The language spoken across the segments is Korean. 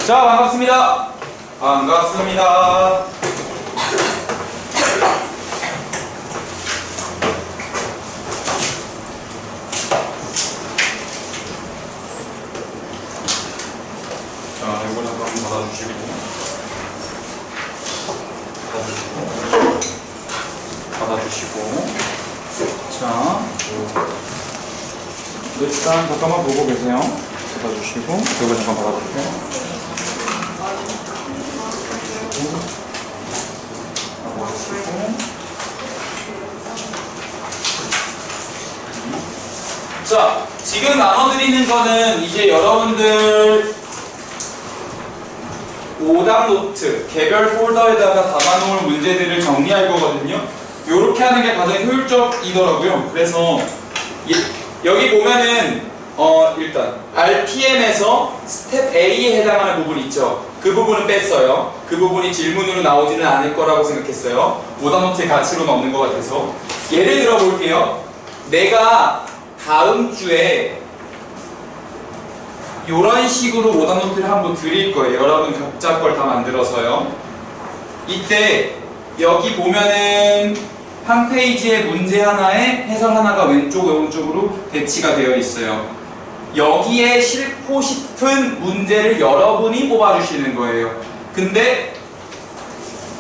자, 반갑습니다. 반갑습니다. 자, 이거 잠깐 받아주시고, 자, 일단 잠깐만 보고 계세요. 받아주시고, 이거 잠깐 받아주세요. 자, 지금 나눠드리는 거는 이제 여러분들 오답 노트, 개별 폴더에다가 담아놓을 문제들을 정리할 거거든요. 요렇게 하는 게 가장 효율적이더라고요. 그래서 여기 보면은 일단 RPM에서 스텝 A에 해당하는 부분 있죠. 그 부분은 뺐어요. 그 부분이 질문으로 나오지는 않을 거라고 생각했어요. 오답 노트의 가치로는 없는 것 같아서. 예를 들어 볼게요. 내가 다음 주에 이런 식으로 오답 노트를 한번 드릴 거예요. 여러분 각자 걸 다 만들어서요. 이때 여기 보면은 한 페이지에 문제 하나에 해설 하나가 왼쪽 오른쪽으로 배치가 되어 있어요. 여기에 싣고 싶은 문제를 여러분이 뽑아주시는 거예요. 근데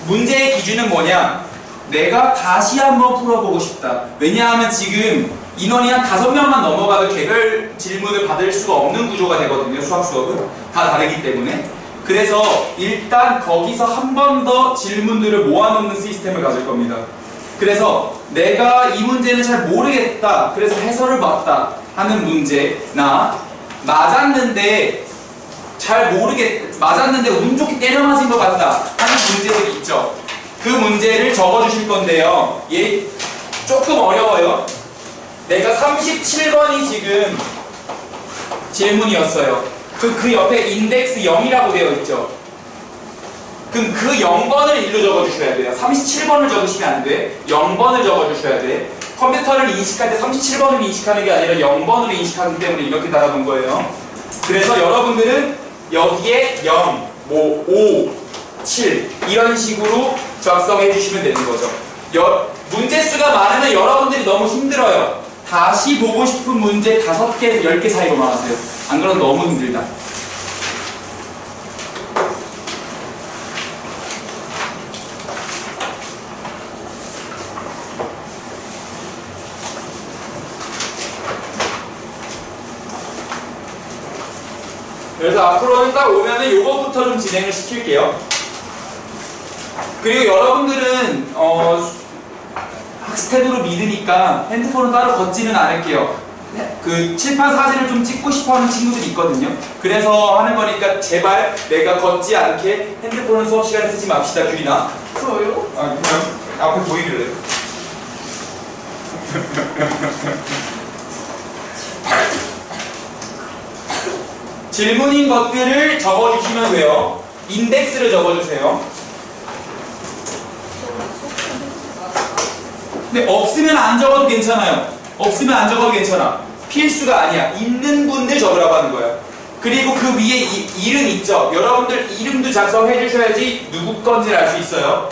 문제의 기준은 뭐냐? 내가 다시 한번 풀어보고 싶다. 왜냐하면 지금 인원이 한 5명만 넘어가도 개별 질문을 받을 수가 없는 구조가 되거든요. 수학 수업은 다 다르기 때문에. 그래서 일단 거기서 한 번 더 질문들을 모아놓는 시스템을 가질 겁니다. 그래서 내가 이 문제는 잘 모르겠다, 그래서 해설을 봤다 하는 문제나 맞았는데 맞았는데 운 좋게 때려 맞은 것 같다 하는 문제들이 있죠. 그 문제를 적어주실 건데요. 얘 조금 어려워요. 내가 37번이 지금 질문이었어요. 그 옆에 인덱스 0이라고 되어 있죠. 그럼 그 0번을 일로 적어주셔야 돼요. 37번을 적으시면 안 돼. 0번을 적어주셔야 돼. 컴퓨터를 인식할 때 37번을 인식하는 게 아니라 0번으로 인식하기 때문에 이렇게 달아놓은 거예요. 그래서 여러분들은 여기에 0, 5, 7 이런 식으로 작성해 주시면 되는 거죠. 문제 수가 많으면 여러분들이 너무 힘들어요. 다시 보고 싶은 문제 5개, 10개 사이로만 하세요. 안 그러면 너무 힘들다. 그래서 앞으로는 딱 오면은 요거부터 좀 진행을 시킬게요. 그리고 여러분들은 학스텝으로 믿으니까 핸드폰은 따로 걷지는 않을게요. 그 칠판 사진을 좀 찍고 싶어하는 친구들이 있거든요. 그래서 하는 거니까 제발 내가 걷지 않게 핸드폰을 수업 시간에 쓰지 맙시다. 규리나. 저요? 아, 그냥 앞에 보이길래. 질문인 것들을 적어주시면 돼요. 인덱스를 적어주세요. 근데 없으면 안 적어도 괜찮아요. 없으면 안 적어도 괜찮아. 필수가 아니야. 있는 분들 적으라고 하는 거야. 그리고 그 위에 이름 있죠? 여러분들 이름도 작성해 주셔야지 누구 건지를 알 수 있어요.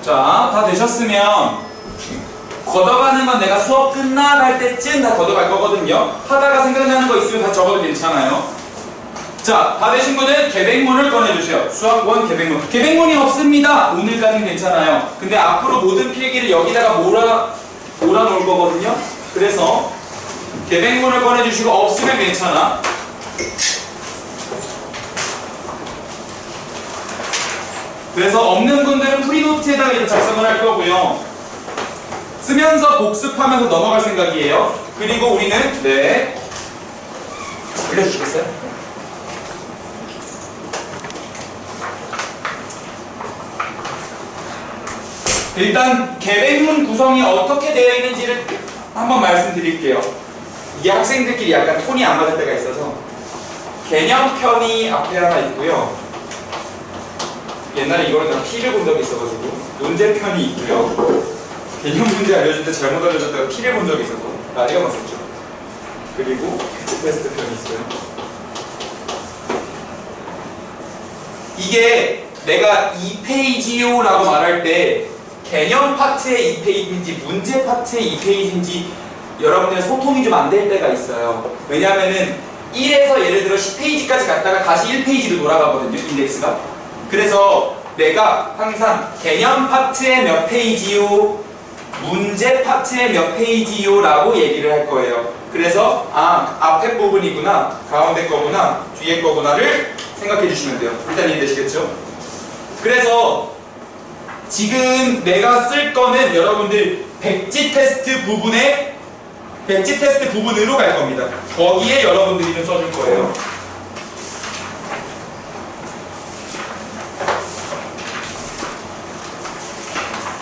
자, 다 되셨으면 걷어가는 건 내가 수업 끝나갈 때쯤 다 걷어갈 거거든요. 하다가 생각나는 거 있으면 다 적어도 괜찮아요. 자, 다 되신 분은 계백문을 꺼내주세요. 수학원 계백문. 계백문이 없습니다. 오늘까지는 괜찮아요. 근데 앞으로 모든 필기를 여기다가 몰아놓을 거거든요. 그래서 계백문을 꺼내주시고 없으면 괜찮아. 그래서 없는 분들은 프리노트에다가 이렇게 작성을 할 거고요. 쓰면서 복습하면서 넘어갈 생각이에요. 그리고 우리는 그려주시겠어요? 일단 계백문 구성이 어떻게 되어 있는지를 한번 말씀드릴게요. 이게 학생들끼리 약간 톤이 안 맞을 때가 있어서 개념편이 앞에 하나 있고요. 옛날에 이거를 다 피를 본 적이 있어가지고 논제편이 있고요. 개념 문제 알려줄 때 잘못 알려줬다가 피를 본 적이 있어서 난리가 났었죠. 그리고 테스트 편이 있어요. 이게 내가 2페이지요 라고 말할 때 개념 파트의 2페이지인지 문제 파트의 2페이지인지 여러분들 소통이 좀 안 될 때가 있어요. 왜냐하면은 1에서 예를 들어 10페이지까지 갔다가 다시 1페이지로 돌아가거든요, 인덱스가. 그래서 내가 항상 개념 파트의 몇 페이지요, 문제 파트의 몇 페이지요 라고 얘기를 할 거예요. 그래서 앞에 부분이구나, 가운데 거구나, 뒤에 거구나를 생각해 주시면 돼요. 일단 이해되시겠죠? 그래서 지금 내가 쓸 거는 여러분들 백지 테스트 부분으로 갈 겁니다. 거기에 여러분들이 좀 써줄 거예요.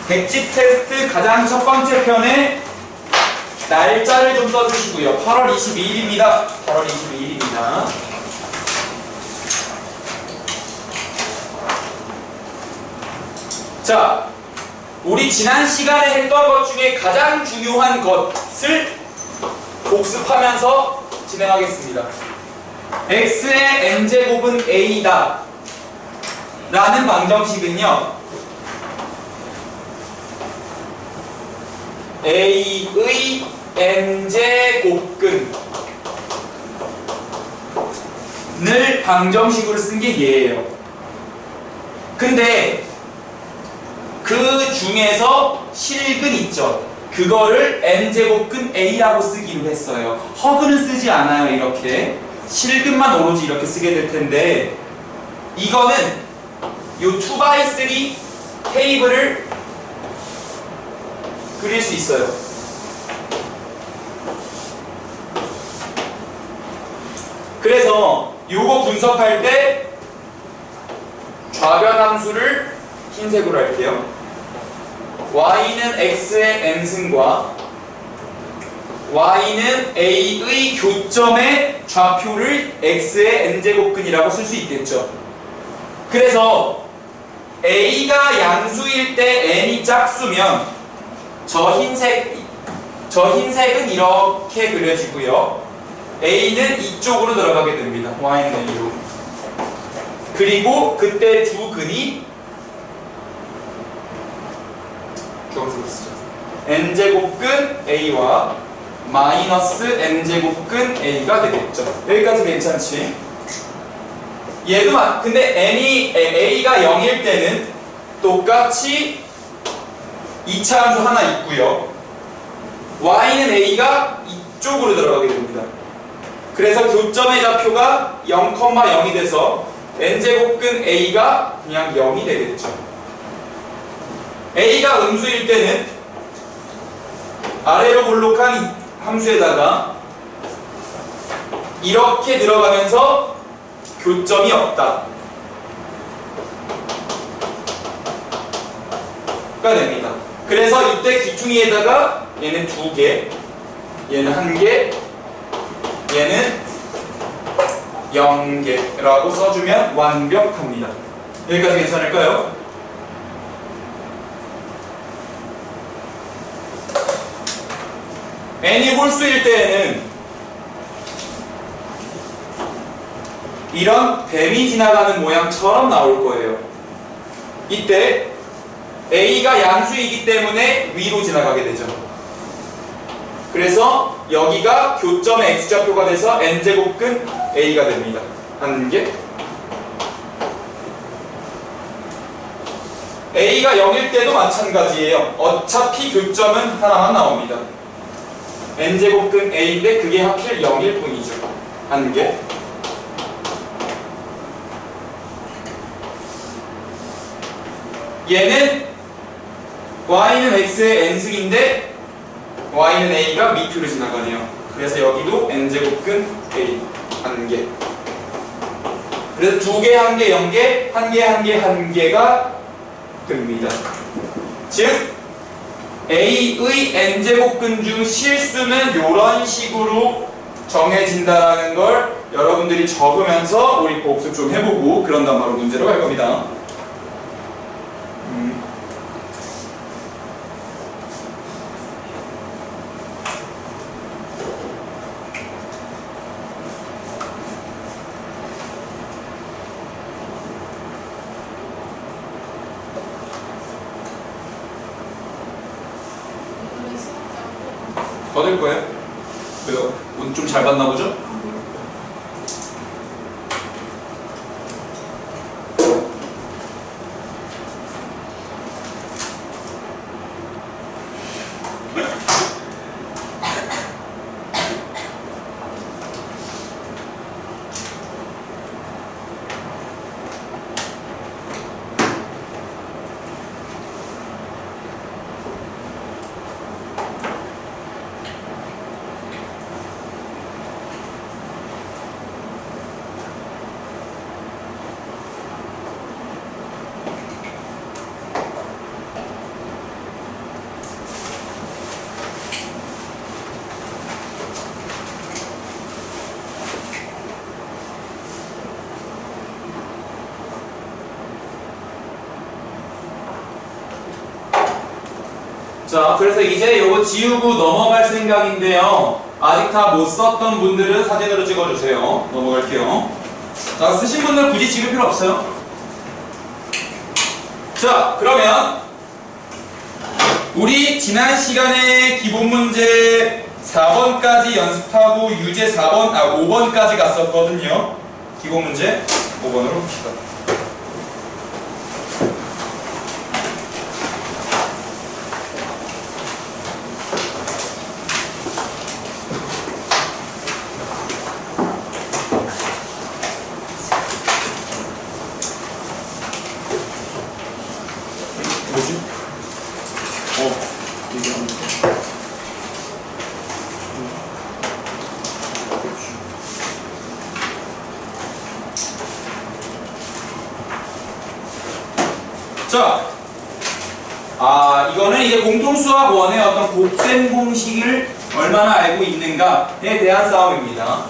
백지 테스트 가장 첫 번째 편에 날짜를 좀 써주시고요. 8월 22일입니다. 8월 22일입니다. 자, 우리 지난 시간에 했던 것 중에 가장 중요한 것을 복습하면서 진행하겠습니다. x의 n제곱은 a다 라는 방정식은요, a의 n제곱근을 방정식으로 쓴 게 얘예요. 근데 그 중에서 실근 있죠. 그거를 n제곱근 a라고 쓰기로 했어요. 허근은 쓰지 않아요. 이렇게 실근만 오로지 이렇게 쓰게 될 텐데, 이거는 요 2x3 테이블을 그릴 수 있어요. 그래서 요거 분석할 때 좌변 함수를 흰색으로 할게요. y는 x의 n승과 y는 a의 교점의 좌표를 x의 n제곱근이라고 쓸 수 있겠죠. 그래서 a가 양수일 때 n이 짝수면 저 흰색은 이렇게 그려지고요. a는 이쪽으로 들어가게 됩니다. y는 a로. 그리고 그때 두 근이 n제곱근 a와 마이너스 n제곱근 a가 되겠죠. 여기까지 괜찮지? 얘도 근데 a가 0일 때는 똑같이 2차 함수 하나 있고요. y는 a가 이쪽으로 들어가게 됩니다. 그래서 교점의 좌표가 0,0이 돼서 n제곱근 a가 그냥 0이 되겠죠. a가 음수일 때는 아래로 볼록한 함수에다가 이렇게 들어가면서 교점이 없다 가 됩니다. 그래서 이때 기퉁이에다가 얘는 2개, 얘는 1개, 얘는 0개라고 써주면 완벽합니다. 여기까지 괜찮을까요? n이 홀수일 때에는 이런 뱀이 지나가는 모양처럼 나올 거예요. 이때 a가 양수이기 때문에 위로 지나가게 되죠. 그래서 여기가 교점의 x좌표가 돼서 n제곱근 a가 됩니다. 하는 게 a가 0일 때도 마찬가지예요. 어차피 교점은 하나만 나옵니다. n제곱근 a인데 그게 하필 0일 뿐이죠. 하는 게 얘는 y는 x의 n승인데 y는 a가 밑으로 지나가네요. 그래서 여기도 n제곱근 a 하는 게 그래서 2개, 1개, 0개, 1개, 1개가 됩니다. 즉 a의 n제곱근 중 실수는 이런 식으로 정해진다라는 걸 여러분들이 적으면서 우리 복습 좀 해보고 그런 다음 바로 문제로 갈 겁니다. 더 될 거예요? 왜요? 오늘 좀 잘 봤나 보죠? 자, 그래서 이제 요거 지우고 넘어갈 생각인데요. 아직 다 못 썼던 분들은 사진으로 찍어주세요. 넘어갈게요. 자, 쓰신 분들 굳이 찍을 필요 없어요. 자, 그러면 우리 지난 시간에 기본 문제 4번까지 연습하고 유제 5번까지 갔었거든요. 기본 문제 5번으로 봅시다. 뭐지? 얘기하는 거. 자, 이거는 이제 공통수학 1의 어떤 곱셈 공식을 얼마나 알고 있는가에 대한 싸움입니다.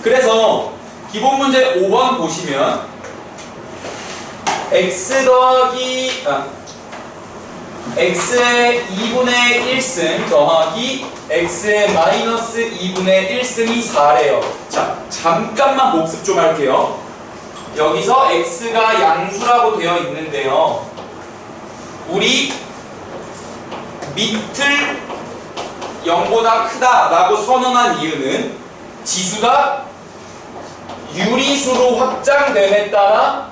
그래서 기본 문제 5번 보시면 x의 2분의 1승 더하기 x의 마이너스 2분의 1승이 4래요. 자, 잠깐만 복습 좀 할게요. 여기서 x가 양수라고 되어 있는데요. 우리 밑을 0보다 크다라고 선언한 이유는 지수가 유리수로 확장됨에 따라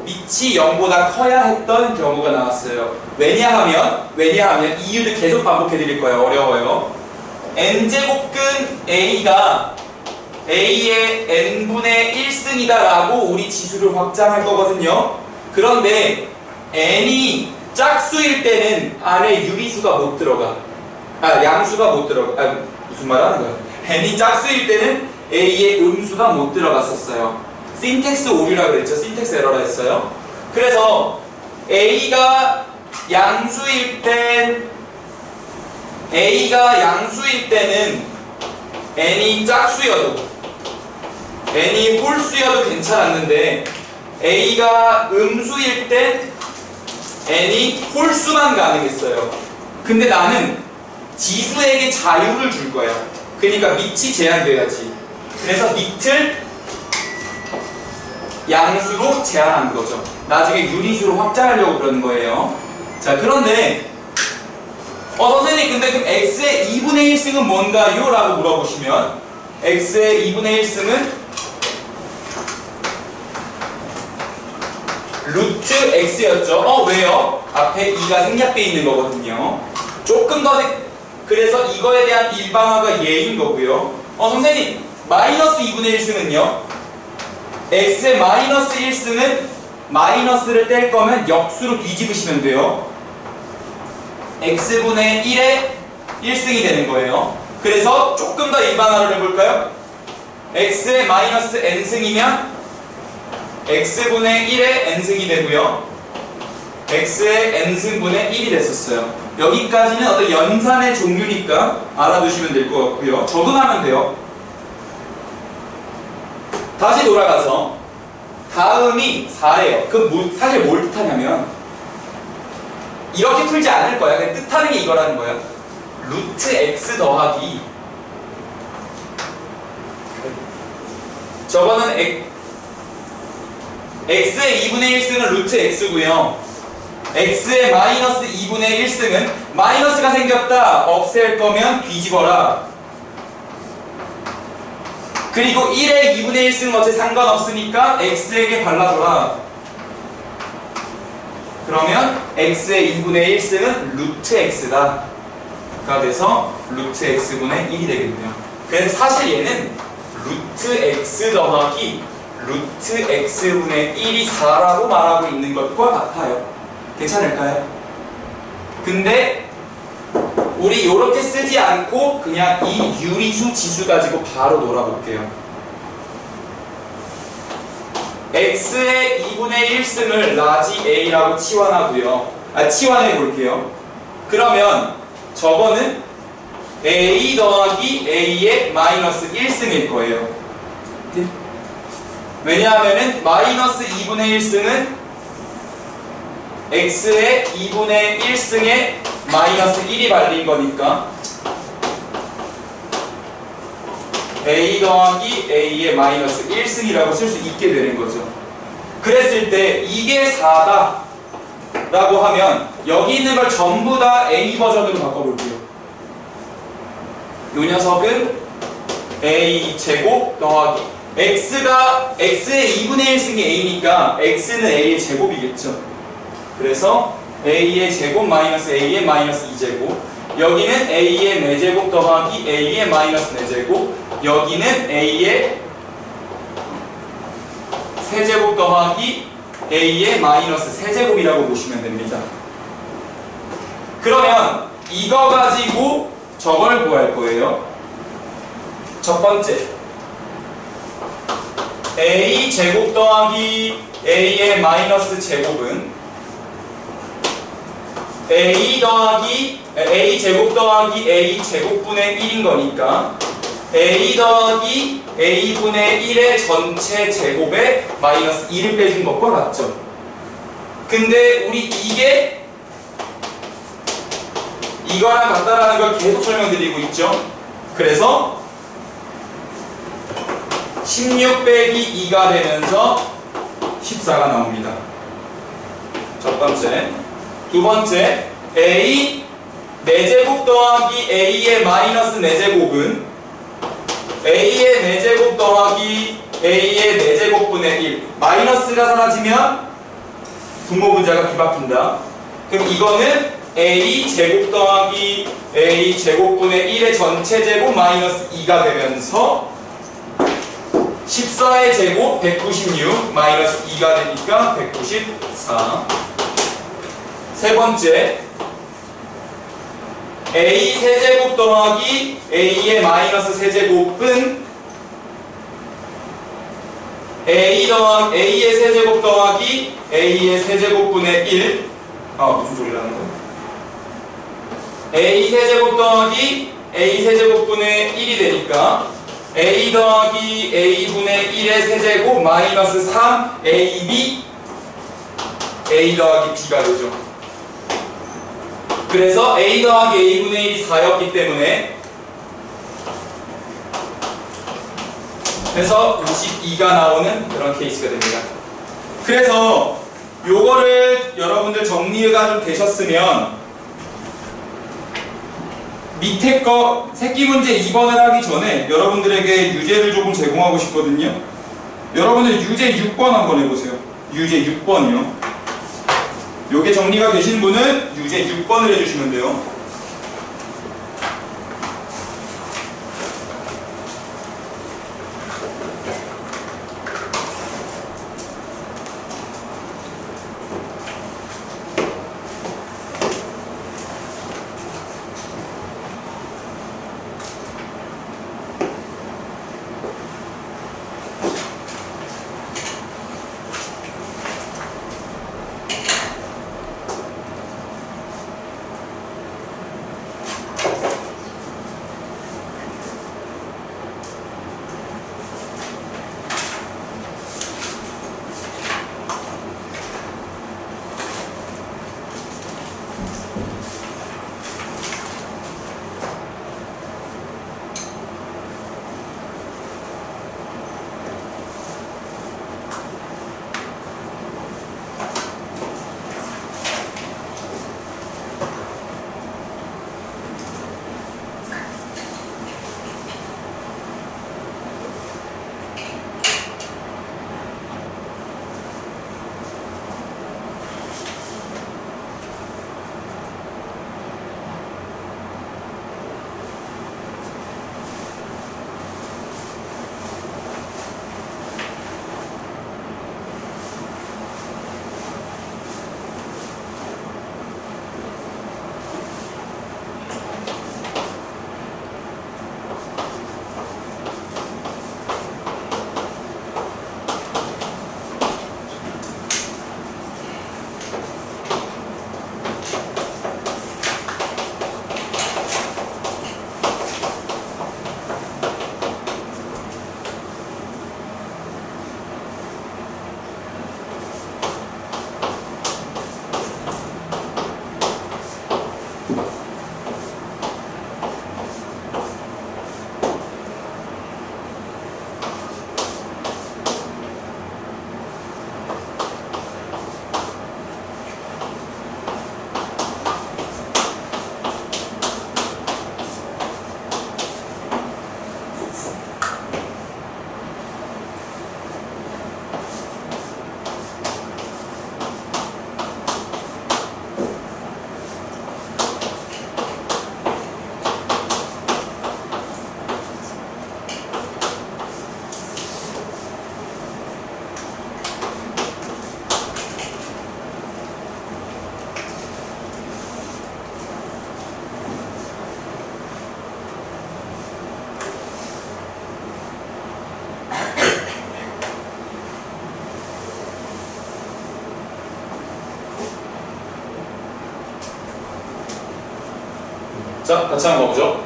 밑이 0보다 커야 했던 경우가 나왔어요. 왜냐하면 이유를 계속 반복해 드릴 거예요. 어려워요. n제곱근 a가 a의 n분의 1승이다 라고 우리 지수를 확장할 거거든요. 그런데 n이 짝수일 때는 안에 유리수가 못 들어가. 양수가 못 들어가. 무슨 말 하는 거야? n이 짝수일 때는 a의 음수가 못 들어갔었어요. 신텍스 오류라 그랬죠. 신텍스 에러라 했어요. 그래서 a가 양수일 때는 n이 짝수여도 n이 홀수여도 괜찮았는데 a가 음수일 땐 n이 홀수만 가능했어요. 근데 나는 지수에게 자유를 줄 거야. 그러니까 밑이 제한돼야지. 그래서 밑을 양수로 제한한 거죠. 나중에 유리수로 확장하려고 그러는 거예요. 자, 그런데 선생님 근데 그럼 x의 2분의 1승은 뭔가요? 라고 물어보시면 x의 2분의 1승은 루트 x였죠. 왜요? 앞에 2가 생략되어 있는 거거든요. 조금 더 그래서 이거에 대한 일반화가 예인 거고요. 선생님 마이너스 2분의 1승은요? x의 마이너스 1승은 마이너스를 뗄 거면 역수로 뒤집으시면 돼요. x분의 1의 1승이 되는 거예요. 그래서 조금 더 일반화를 해볼까요? x의 마이너스 n승이면 x분의 1의 n승이 되고요. x의 n승분의 1이 됐었어요. 여기까지는 어떤 연산의 종류니까 알아두시면 될 것 같고요. 적응하면 돼요. 다시 돌아가서 다음이 4예요. 그 사실 뭘 뜻하냐면 이렇게 풀지 않을 거야. 그냥 뜻하는 게 이거라는 거야. 루트 x 더하기 저거는 x의 2분의 1승은 루트 x고요. x의 마이너스 2분의 1승은 마이너스가 생겼다. 없앨 거면 뒤집어라. 그리고 1의 2분의 1승은 어차피 상관없으니까 x에게 발라줘라. 그러면 x의 2분의 1승은 루트 x다 가 돼서 루트 x분의 1이 되겠네요. 그래서 사실 얘는 루트 x 더하기 루트 x분의 1이 4라고 말하고 있는 것과 같아요. 괜찮을까요? 근데 우리 요렇게 쓰지 않고 그냥 이 유리수 지수 가지고 바로 놀아볼게요. x의 2분의 1승을 라지 a라고 치환하고요. 치환해 볼게요. 그러면 저거는 a 더하기 a의 마이너스 1승일 거예요. 왜냐하면은 마이너스 2분의 1승은 x의 2분의 1승에 마이너스 1이 발린 거니까 a 더하기 a의 마이너스 1승이라고 쓸 수 있게 되는 거죠. 그랬을 때 이게 4다 라고 하면 여기 있는 걸 전부 다 a 버전으로 바꿔볼게요. 요 녀석은 a 제곱 더하기 x가 x의 2분의 1승이 a니까 x는 a의 제곱이겠죠. 그래서 a의 제곱 마이너스 a의 마이너스 2제곱, 여기는 a의 4제곱 더하기 a의 마이너스 4제곱, 여기는 a의 세제곱 더하기 a의 마이너스 3제곱이라고 보시면 됩니다. 그러면 이거 가지고 저걸 구할 거예요. 첫 번째 a 제곱 더하기 a의 마이너스 제곱은 a 제곱 더하기 a 제곱분의 1인 거니까 a 더하기 a분의 1의 전체 제곱에 마이너스 2를 빼준 것과 같죠. 근데 우리 이게 이거랑 같다라는 걸 계속 설명드리고 있죠. 그래서 16 빼기 2가 되면서 14가 나옵니다. 첫 번째. 두 번째, a 4제곱 더하기 a의 마이너스 4제곱은 a의 4제곱 더하기 a의 4제곱분의 1. 마이너스가 사라지면 분모분자가 뒤바뀐다. 그럼 이거는 a 제곱 더하기 a 제곱분의 1의 전체 제곱 마이너스 2가 되면서 14의 제곱 196 마이너스 2가 되니까 194. 세 번째, a 세제곱 더하기 a의 마이너스 세제곱은 a의 세제곱 더하기 a의 세제곱분의 1. 무슨 소리라는 거야? a 세제곱 더하기 a 세제곱분의 1이 되니까 a 더하기 a분의 1의 세제곱 마이너스 3 ab a 더하기 b가 되죠. 그래서 a 더하기 a분의 1이 4였기 때문에 그래서 52가 나오는 그런 케이스가 됩니다. 그래서 요거를 여러분들 정리가 좀 되셨으면 밑에 거 새끼 문제 2번을 하기 전에 여러분들에게 유제를 조금 제공하고 싶거든요. 여러분들 유제 6번 한번 해보세요. 유제 6번이요. 요게 정리가 되신 분은 유제 6번을 해주시면 돼요. 자, 같이 한번 가보죠.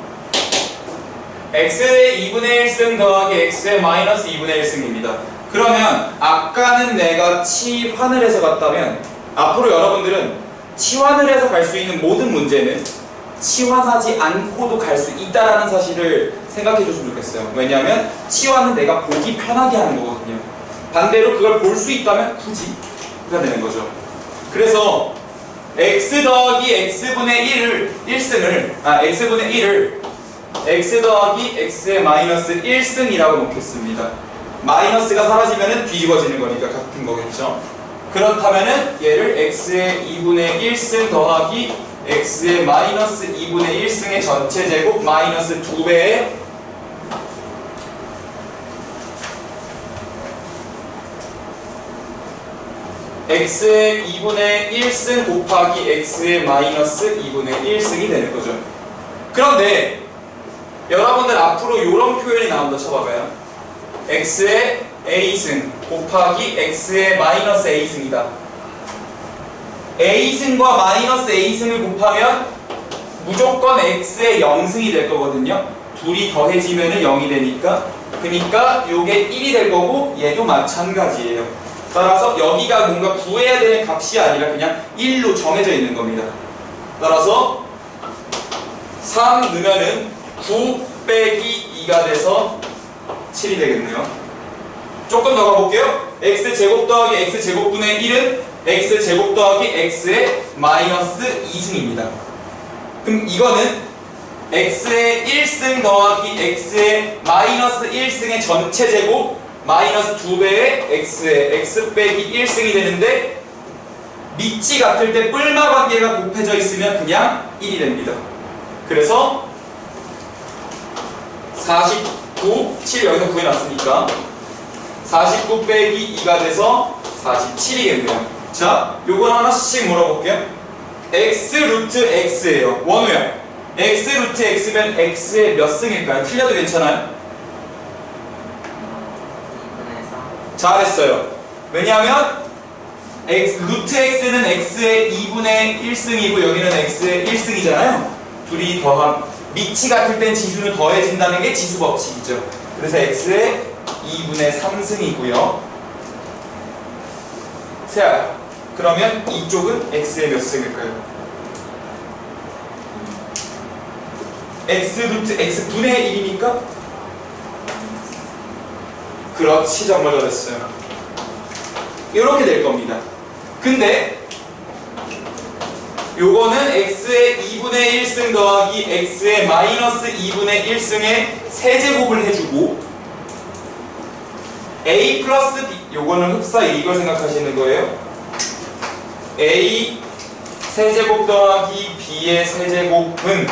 x의 2분의 1승 더하기 x의 마이너스 2분의 1승입니다. 그러면 아까는 내가 치환을 해서 갔다면 앞으로 여러분들은 치환을 해서 갈 수 있는 모든 문제는 치환하지 않고도 갈 수 있다는 사실을 생각해 줬으면 좋겠어요. 왜냐하면 치환은 내가 보기 편하게 하는 거거든요. 반대로 그걸 볼 수 있다면 굳이 해야 되는 거죠. 그래서 x 더하기 x분의 1승을 x분의 1을 x 더하기 x의 마이너스 1승이라고 놓겠습니다. 마이너스가 사라지면 뒤집어지는 거니까 같은 거겠죠. 그렇다면은 얘를 x의 2분의 1승 더하기 x의 마이너스 2분의 1승의 전체 제곱 마이너스 2배의 x의 2분의 1승 곱하기 x의 마이너스 2분의 1승이 되는 거죠. 그런데 여러분들 앞으로 이런 표현이 나온다 쳐봐봐요. x의 a승 곱하기 x의 마이너스 a승이다. a승과 마이너스 a승을 곱하면 무조건 x의 0승이 될 거거든요. 둘이 더해지면 0이 되니까. 그러니까 요게 1이 될 거고 얘도 마찬가지예요. 따라서 여기가 뭔가 구해야 되는 값이 아니라 그냥 1로 정해져 있는 겁니다. 따라서 3 넣으면은 9 빼기 2가 돼서 7이 되겠네요. 조금 더 가볼게요. x제곱 더하기 x제곱분의 1은 x제곱 더하기 x의 마이너스 2승입니다. 그럼 이거는 x의 1승 더하기 x의 마이너스 1승의 전체 제곱 마이너스 2배의 x의 x 빼기 1승이 되는데 밑이 같을 때 뿔마 관계가 곱해져 있으면 그냥 1이 됩니다. 그래서 49, 7 여기서 구해놨으니까 49 빼기 2가 돼서 47이겠네요. 자, 요걸 하나씩 물어볼게요. x 루트 x예요. 원우야, x 루트 x면 x의 몇 승일까요? 틀려도 괜찮아요? 잘했어요. 왜냐하면 루트 x는 x의 2분의 1승이고 여기는 x의 1승이잖아요. 둘이 더함, 밑이 같을 땐 지수는 더해진다는 게 지수 법칙이죠. 그래서 x의 2분의 3승이고요. 세아야, 그러면 이쪽은 x의 몇 승일까요? x 루트 x 분의 1이니까? 그렇지, 정말 잘했어요. 이렇게 될 겁니다. 근데 요거는 x의 2분의 1승 더하기 x의 마이너스 2분의 1승의 세제곱을 해주고 a 플러스 b, 요거는 흡사 이걸 생각하시는 거예요. a 세제곱 더하기 b의 세제곱은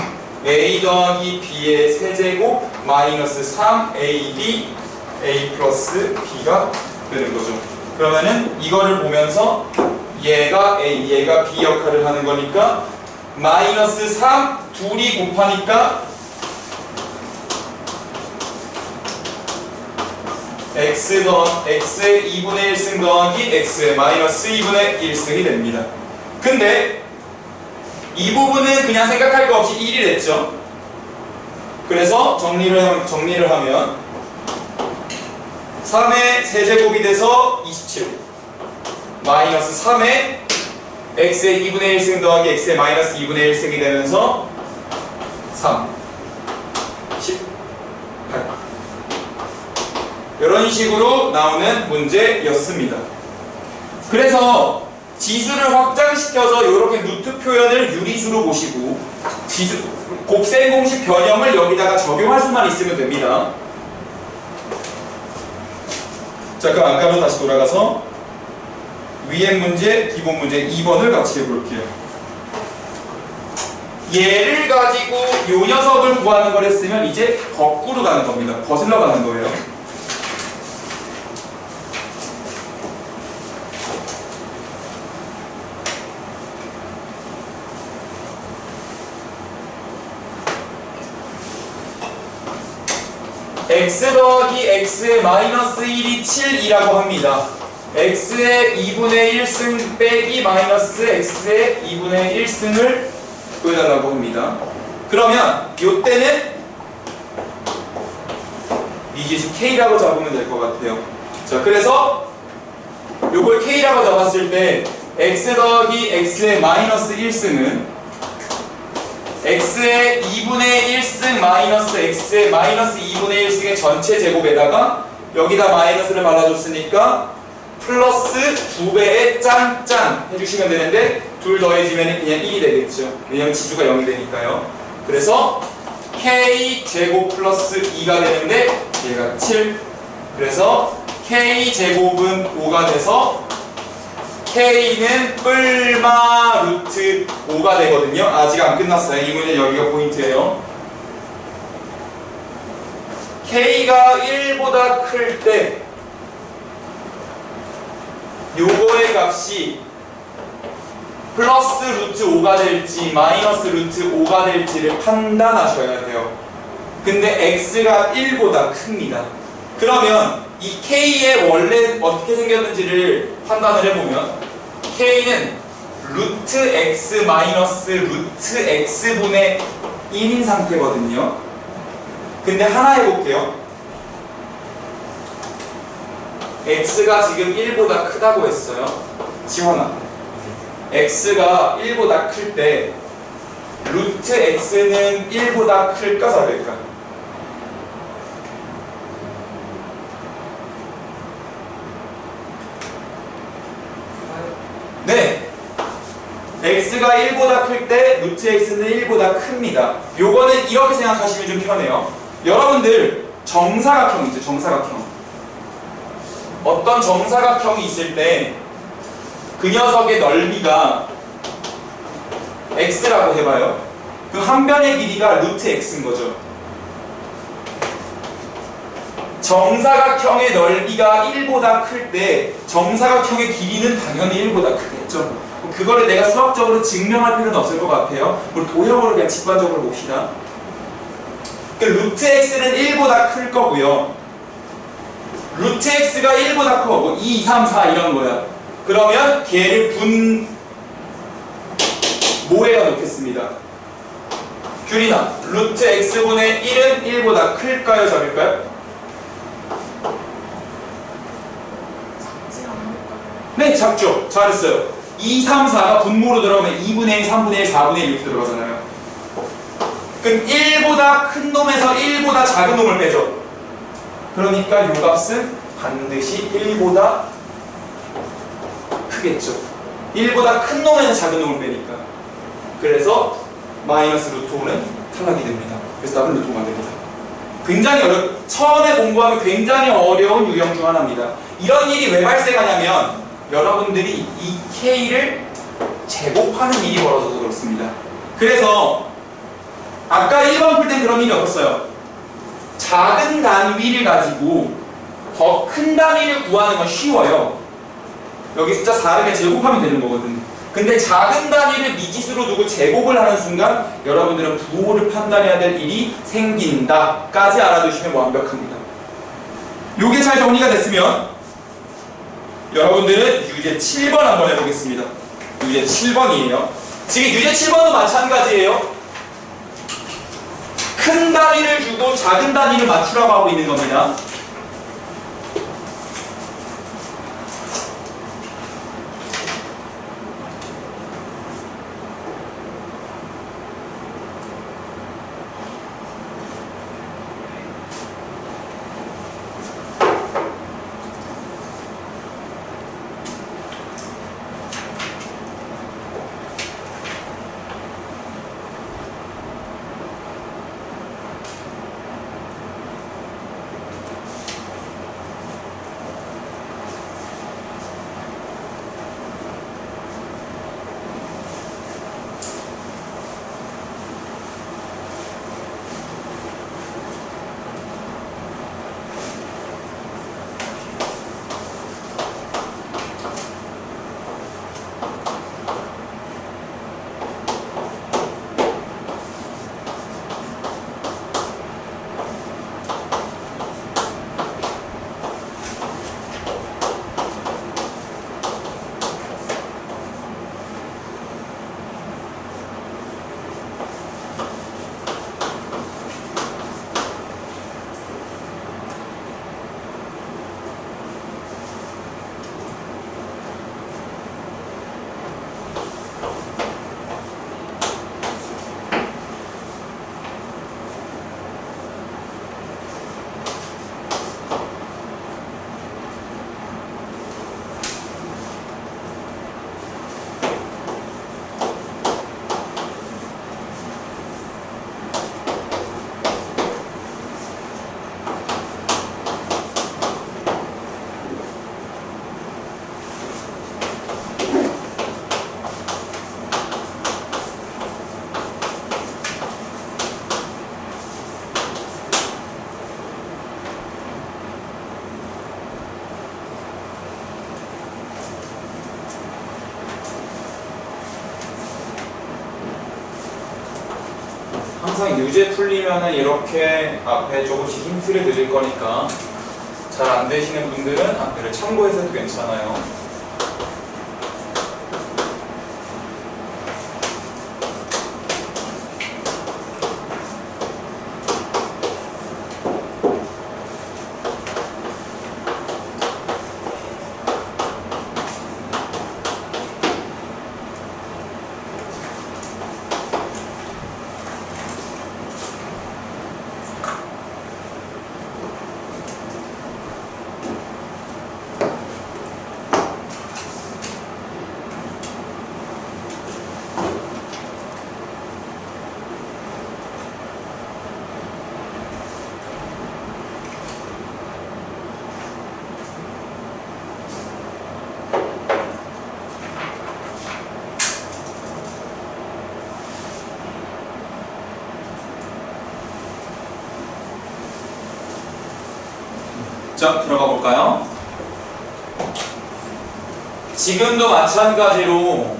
a 더하기 b의 세제곱 마이너스 3ab a 플러스 b가 되는 거죠. 그러면은 이거를 보면서 얘가 a, 얘가 b 역할을 하는 거니까 마이너스 3 둘이 곱하니까 x의 2분의 1승 더하기 x의 마이너스 2분의 1승이 됩니다. 근데 이 부분은 그냥 생각할 거 없이 1이 됐죠. 그래서 정리를 하면 3의 세제곱이 돼서 27 마이너스 3의 x의 2분의 1승 더하기 x의 마이너스 2분의 1승이 되면서 3 18 이런 식으로 나오는 문제였습니다. 그래서 지수를 확장시켜서 이렇게 루트 표현을 유리수로 보시고 곱셈 공식 변형을 여기다가 적용할 수만 있으면 됩니다. 자, 그럼 아까로 다시 돌아가서 위에 문제, 기본 문제 2번을 같이 해볼게요. 얘를 가지고 요 녀석을 구하는 걸 했으면 이제 거꾸로 가는 겁니다. 거슬러 가는 거예요. x 더하기 x의 마이너스 1이 7이라고 합니다. x의 2분의 1승 빼기 마이너스 x의 2분의 1승을 구해달라고 합니다. 그러면 요때는 미지수 k라고 잡으면 될 것 같아요. 자, 그래서 요걸 k라고 잡았을 때 x 더하기 x의 마이너스 1승은 x의 2분의 1승 마이너스 x의 마이너스 2분의 1승의 전체 제곱에다가 여기다 마이너스를 발라줬으니까 플러스 2배의 짠짠 해주시면 되는데 둘 더해지면 그냥 1이 되겠죠. 왜냐면 지수가 0이 되니까요. 그래서 k 제곱 플러스 2가 되는데 얘가 7. 그래서 k 제곱은 5가 돼서 k는 뿔마 루트 5가 되거든요. 아직 안 끝났어요. 이 문제 여기가 포인트예요. k가 1보다 클 때 요거의 값이 플러스 루트 5가 될지 마이너스 루트 5가 될지를 판단하셔야 돼요. 근데 x가 1보다 큽니다. 그러면 이 k의 원래 어떻게 생겼는지를 판단을 해보면 k는 루트 x 마이너스 루트 x분의 1인 상태거든요. 근데 하나 해볼게요. x가 지금 1보다 크다고 했어요. 지원아, x가 1보다 클 때 루트 x는 1보다 클까 작을까? 네, x가 1보다 클 때 루트 x는 1보다 큽니다. 요거는 이렇게 생각하시면 좀 편해요. 여러분들 정사각형 있죠? 정사각형. 어떤 정사각형이 있을 때 그 녀석의 넓이가 x라고 해봐요. 그 한 변의 길이가 루트 x인 거죠. 정사각형의 넓이가 1보다 클 때 정사각형의 길이는 당연히 1보다 크겠죠. 그거를 내가 수학적으로 증명할 필요는 없을 것 같아요. 우리 도형으로 그냥 직관적으로 봅시다. 그 루트 x는 1보다 클 거고요. 루트 x가 1보다 커. 뭐 2, 3, 4 이런 거야. 그러면 걔를 모에다 놓겠습니다. 규리나 루트 x분의 1은 1보다 클까요? 작을까요? 네, 작죠. 잘했어요. 2, 3, 4가 분모로 들어가면 2분의 1, 3분의 1, 4분의 1 이렇게 들어가잖아요. 그럼 1보다 큰 놈에서 1보다 작은 놈을 빼죠. 그러니까 이 값은 반드시 1보다 크겠죠. 1보다 큰 놈에서 작은 놈을 빼니까. 그래서 마이너스 루트 5는 탈락이 됩니다. 그래서 답은 루트 5가 됩니다. 굉장히 처음에 공부하면 굉장히 어려운 유형 중 하나입니다. 이런 일이 왜 발생하냐면 여러분들이 이 K를 제곱하는 일이 벌어져서 그렇습니다. 그래서 아까 1번 풀 땐 그런 일이 없었어요. 작은 단위를 가지고 더 큰 단위를 구하는 건 쉬워요. 여기 숫자 4를 그냥 제곱하면 되는 거거든. 근데 작은 단위를 미지수로 두고 제곱을 하는 순간 여러분들은 부호를 판단해야 될 일이 생긴다까지 알아두시면 완벽합니다. 요게 잘 정리가 됐으면 여러분들은 유제 7번 한번 해보겠습니다. 유제 7번이에요. 지금 유제 7번도 마찬가지예요. 큰 단위를 주고 작은 단위를 맞추라고 하고 있는 겁니다. 항상 유제 풀리면은 이렇게 앞에 조금씩 힌트를 드릴 거니까 잘 안 되시는 분들은 앞에를 참고해서도 괜찮아요. 자, 들어가 볼까요? 지금도 마찬가지로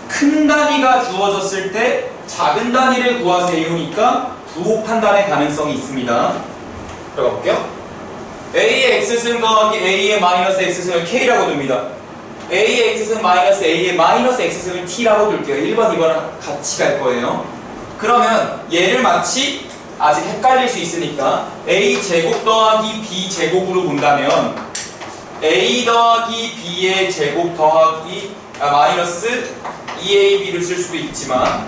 큰 단위가 주어졌을 때 작은 단위를 구하세요니까 부호 판단의 가능성이 있습니다. 들어가 볼게요. A의 x승 더하기 A의 마이너스 x승을 K라고 둡니다. A의 x승 마이너스 A의 마이너스 x승을 T라고 둘게요. 1번, 2번 같이 갈 거예요. 그러면 얘를 마치 아직 헷갈릴 수 있으니까 A 제곱 더하기 B 제곱으로 본다면 A 더하기 B의 제곱 더하기 마이너스 2AB를 쓸 수도 있지만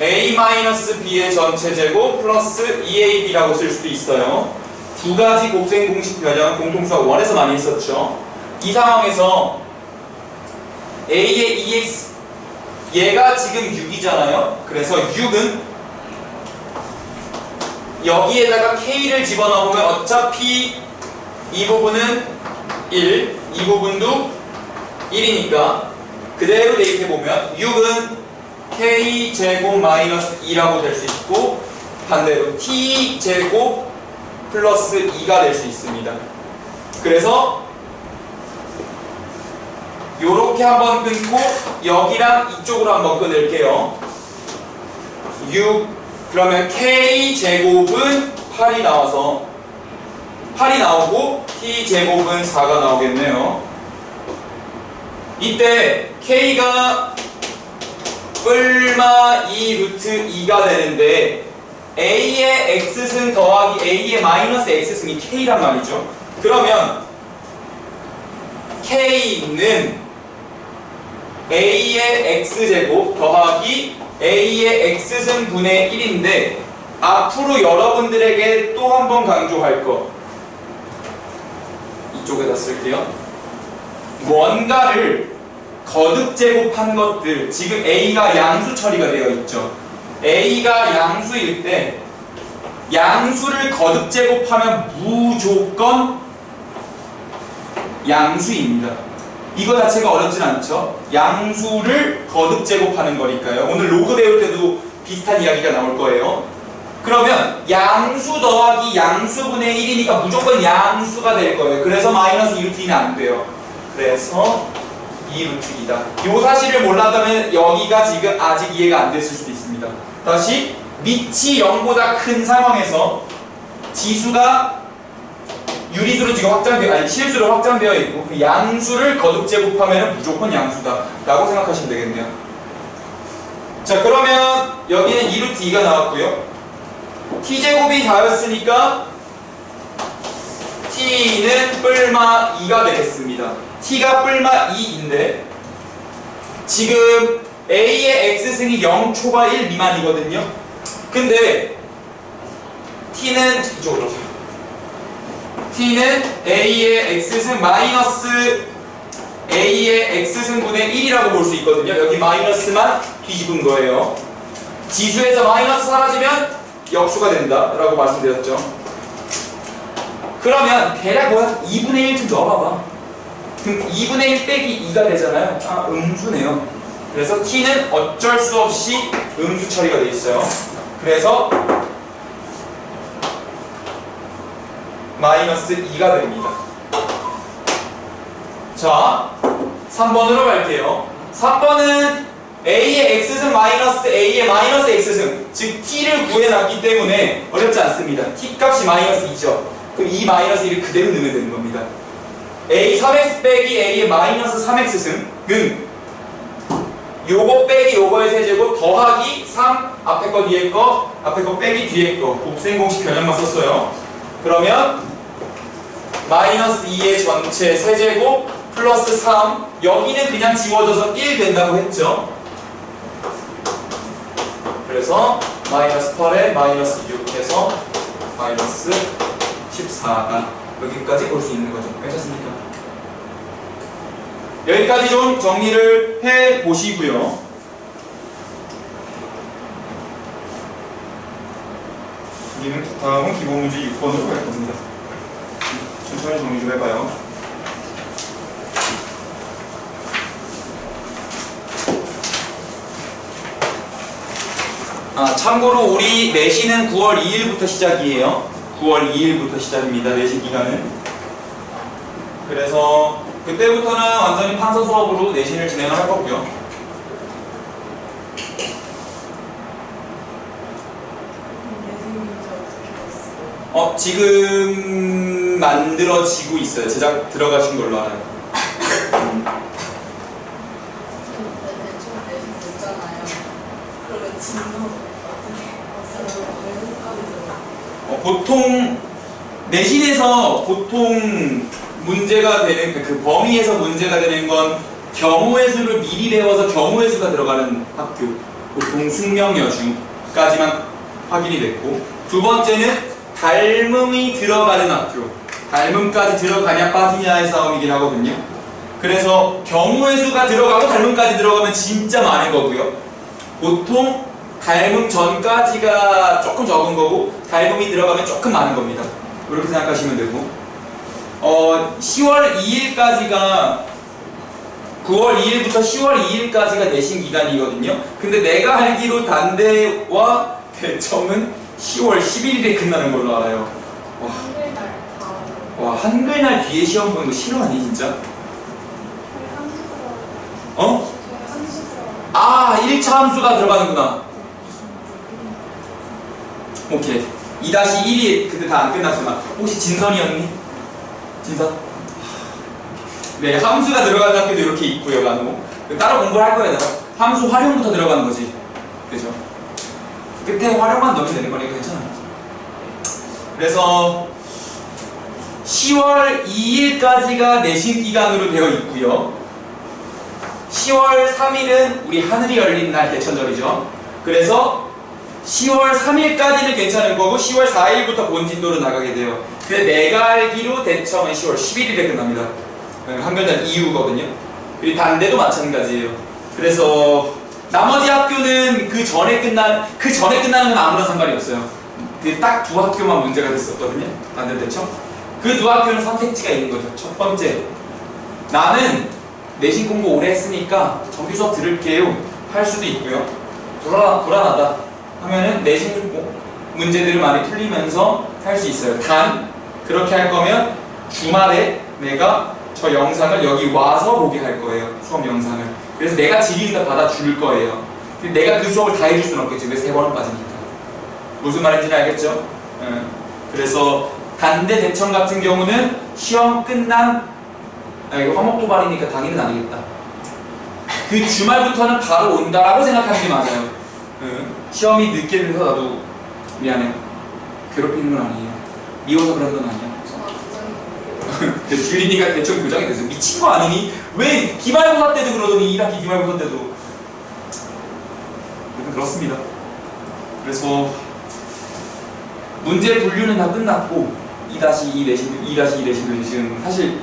A 마이너스 B의 전체 제곱 플러스 2AB라고 쓸 수도 있어요. 두 가지 곱셈 공식 변형 공통수학 1에서 많이 했었죠. 이 상황에서 A의 EX 얘가 지금 6이잖아요. 그래서 6은 여기에다가 K를 집어넣으면 어차피 이 부분은 1, 이 부분도 1이니까 그대로 대입해보면 6은 K제곱 마이너스 2라고 될 수 있고 반대로 T제곱 플러스 2가 될 수 있습니다. 그래서 요렇게 한번 끊고 여기랑 이쪽으로 한번 끊을게요. 6 그러면 K제곱은 8이 나와서 8이 나오고 T제곱은 4가 나오겠네요. 이때 K가 뿔마 2 루트 2가 되는데 A의 X승 더하기 A의 마이너스 X승이 K란 말이죠. 그러면 K는 A의 X제곱 더하기 A의 X승 분의 1인데 앞으로 여러분들에게 또 한 번 강조할 거 이쪽에다 쓸게요. 뭔가를 거듭 제곱한 것들 지금 A가 양수 처리가 되어 있죠. A가 양수일 때 양수를 거듭 제곱하면 무조건 양수입니다. 이거 자체가 어렵진 않죠. 양수를 거듭 제곱하는 거니까요. 오늘 로그 배울 때도 비슷한 이야기가 나올 거예요. 그러면 양수 더하기 양수분의 1이니까 무조건 양수가 될 거예요. 그래서 마이너스 2루트 2는 안 돼요. 그래서 2루트 2다. 이 사실을 몰랐다면 여기가 지금 아직 이해가 안 됐을 수도 있습니다. 다시 밑이 0보다 큰 상황에서 지수가 유리수로 지금 확장되어 아니 실수로 확장되어 있고 그 양수를 거듭 제곱하면 무조건 양수다 라고 생각하시면 되겠네요. 자, 그러면 여기는 2루트 2가 나왔고요. t제곱이 4였으니까 t는 뿔마 2가 되겠습니다. t가 뿔마 2인데 지금 a의 x승이 0초과 1 미만이거든요. 근데 t는 이쪽으로 t는 a의 x승 마이너스 a의 x승분의 1이라고 볼 수 있거든요. 여기 마이너스만 뒤집은 거예요. 지수에서 마이너스 사라지면 역수가 된다 라고 말씀드렸죠. 그러면 대략 뭐야? 2분의 1 좀 넣어봐봐. 그럼 2분의 1 빼기 2가 되잖아요. 아, 음수네요. 그래서 t는 어쩔 수 없이 음수 처리가 돼 있어요. 그래서 마이너스 2가 됩니다. 자, 3번으로 갈게요. 3번은 A의 X승 마이너스 A의 마이너스 X승 즉 T를 구해놨기 때문에 어렵지 않습니다. T 값이 마이너스 2죠. 그럼 이 마이너스 1을 그대로 넣으면 되는 겁니다. A 3X 빼기 A의 마이너스 3X승은 요거 빼기 요거의 세제곱 더하기 3 앞에 거 뒤에 거 앞에 거 빼기 뒤에 거 곱셈 공식 변형만 썼어요. 그러면 마이너스 2의 전체 세제곱 플러스 3 여기는 그냥 지워져서 1 된다고 했죠. 그래서 마이너스 8에 마이너스 6 해서 마이너스 14가 여기까지 볼 수 있는 거죠. 괜찮습니까? 여기까지 좀 정리를 해 보시고요. 우리는 다음은 기본 문제 6번으로 갈 겁니다. 천천히 정리 좀 해봐요. 참고로 우리 내신은 9월 2일부터 시작이에요. 9월 2일부터 시작입니다. 내신 기간은. 그래서 그때부터는 완전히 판서 수업으로 내신을 진행을 할 거고요. 지금 만들어지고 있어요. 제작 들어가신 걸로 알아요. 보통 내신에서 보통 문제가 되는 그 범위에서 문제가 되는 건 경우의 수를 미리 배워서 경우의 수가 들어가는 학교, 보통 숙명여중까지만 확인이 됐고, 두 번째는 닮음이 들어가는 학교, 닮음까지 들어가냐 빠지냐의 싸움이긴 하거든요. 그래서 경우의 수가 들어가고 닮음까지 들어가면 진짜 많은 거고요. 보통 닮음 전까지가 조금 적은 거고 닮음이 들어가면 조금 많은 겁니다. 이렇게 생각하시면 되고, 10월 2일까지가 9월 2일부터 10월 2일까지가 내신 기간이거든요. 근데 내가 알기로 단대와 대청은 10월 11일에 끝나는 걸로 알아요. 와, 한글날 뒤에 시험 보는 거 싫어하니 진짜? 1차 함수가 들어가는구나. 오케이. 2-1이 그때 다 안 끝났구나. 혹시 진선이었니? 진선? 네, 함수가 들어가는 학교도 이렇게 있고요, 간혹. 따로 공부를 할 거예요, 함수 활용부터 들어가는 거지. 그죠? 끝에 활용만 넣으면 되는 거니까 괜찮아요. 그래서 10월 2일까지가 내신 기간으로 되어 있고요. 10월 3일은 우리 하늘이 열린 날 대천절이죠. 그래서 10월 3일까지는 괜찮은 거고 10월 4일부터 본진도로 나가게 돼요. 근데 내가 알기로 대청은 10월 11일에 끝납니다. 한글날 이후거든요. 그리고 단대도 마찬가지예요. 그래서 나머지 학교는 그 전에 끝나는 건 아무런 상관이 없어요. 그 딱 두 학교만 문제가 됐었거든요. 단대 대청. 그 두 학교는 선택지가 있는 거죠. 첫 번째, 나는 내신 공부 오래 했으니까 정규 수업 들을게요 할 수도 있고요. 불안하다 하면은 내신 공부 문제들을 많이 풀리면서 할 수 있어요. 단 그렇게 할 거면 주말에 내가 저 영상을 여기 와서 보게 할 거예요. 수업 영상을. 그래서 내가 질의응답 받아줄 거예요. 근데 내가 그 수업을 다 해줄 수는 없겠지. 왜 3번은 빠지니까. 무슨 말인지는 알겠죠? 그래서 단대 대청 같은 경우는 시험 끝난 이거 화목도발이니까 당일은 아니겠다. 그 주말부터는 바로 온다라고 생각하는 게 맞아요. 시험이 늦게 돼서 나도 미안해. 괴롭히는 건 아니에요. 미워서 그런 건 아니야. 규린이가 대청 교장이 됐어. 미친 거 아니니? 왜 기말고사 때도 그러더니 1학기 기말고사 때도. 그렇습니다. 그래서 문제 분류는 다 끝났고 2-2 내신도 2-2 내신도 지금 사실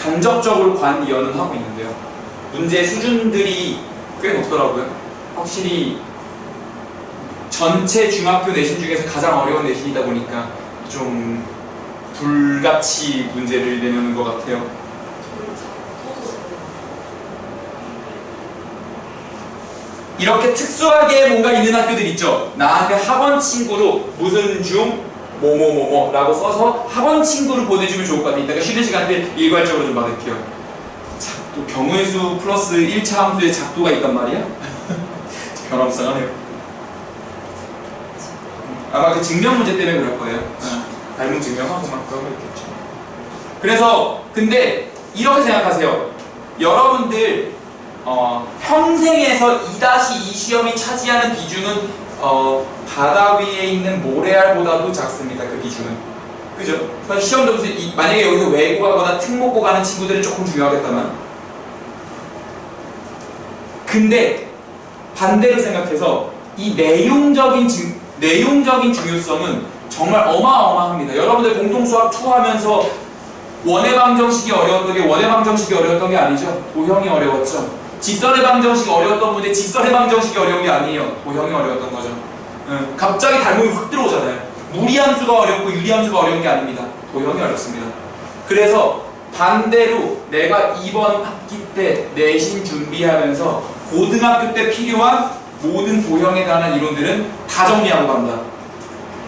간접적으로 관여는 하고 있는데요. 문제 수준들이 꽤 높더라고요. 확실히 전체 중학교 내신 중에서 가장 어려운 내신이다 보니까 좀 불같이 문제를 내놓는 것 같아요. 이렇게 특수하게 뭔가 있는 학교들 있죠. 나한테 학원 친구로 무슨 중 뭐뭐뭐뭐 라고 써서 학원 친구를 보내주면 좋을 것 같아요. 이따가 쉬는 시간 때 일괄적으로 좀 받을게요. 작도, 경우의 수 플러스 1차 함수에 작도가 있단 말이야? 변화무쌍하네요. 아마 그 증명 문제 때문에 그럴 거예요. 닮은 증명하고 막 그런 거 있겠죠. 그래서 근데 이렇게 생각하세요. 여러분들 평생에서 2-2 시험이 차지하는 비중은 바다 위에 있는 모래알보다도 작습니다. 그 비중은. 그죠? 시험 점수 만약에 여기서 외고 가거나 특목고 가는 친구들은 조금 중요하겠다만, 근데 반대로 생각해서 이 내용적인 중요성은 정말 어마어마합니다. 여러분들 공통수학 2 하면서 원의 방정식이 어려웠던 게 아니죠. 도형이 어려웠죠. 직선의 방정식이 어려웠던 문제, 직선의 방정식이 어려운 게 아니에요. 도형이 어려웠던 거죠. 갑자기 닮음이 확 들어오잖아요. 무리함수가 어렵고 유리함수가 어려운 게 아닙니다. 도형이 어렵습니다. 그래서 반대로 내가 이번 학기 때 내신 준비하면서 고등학교 때 필요한 모든 도형에 관한 이론들은 다 정리하고 간다.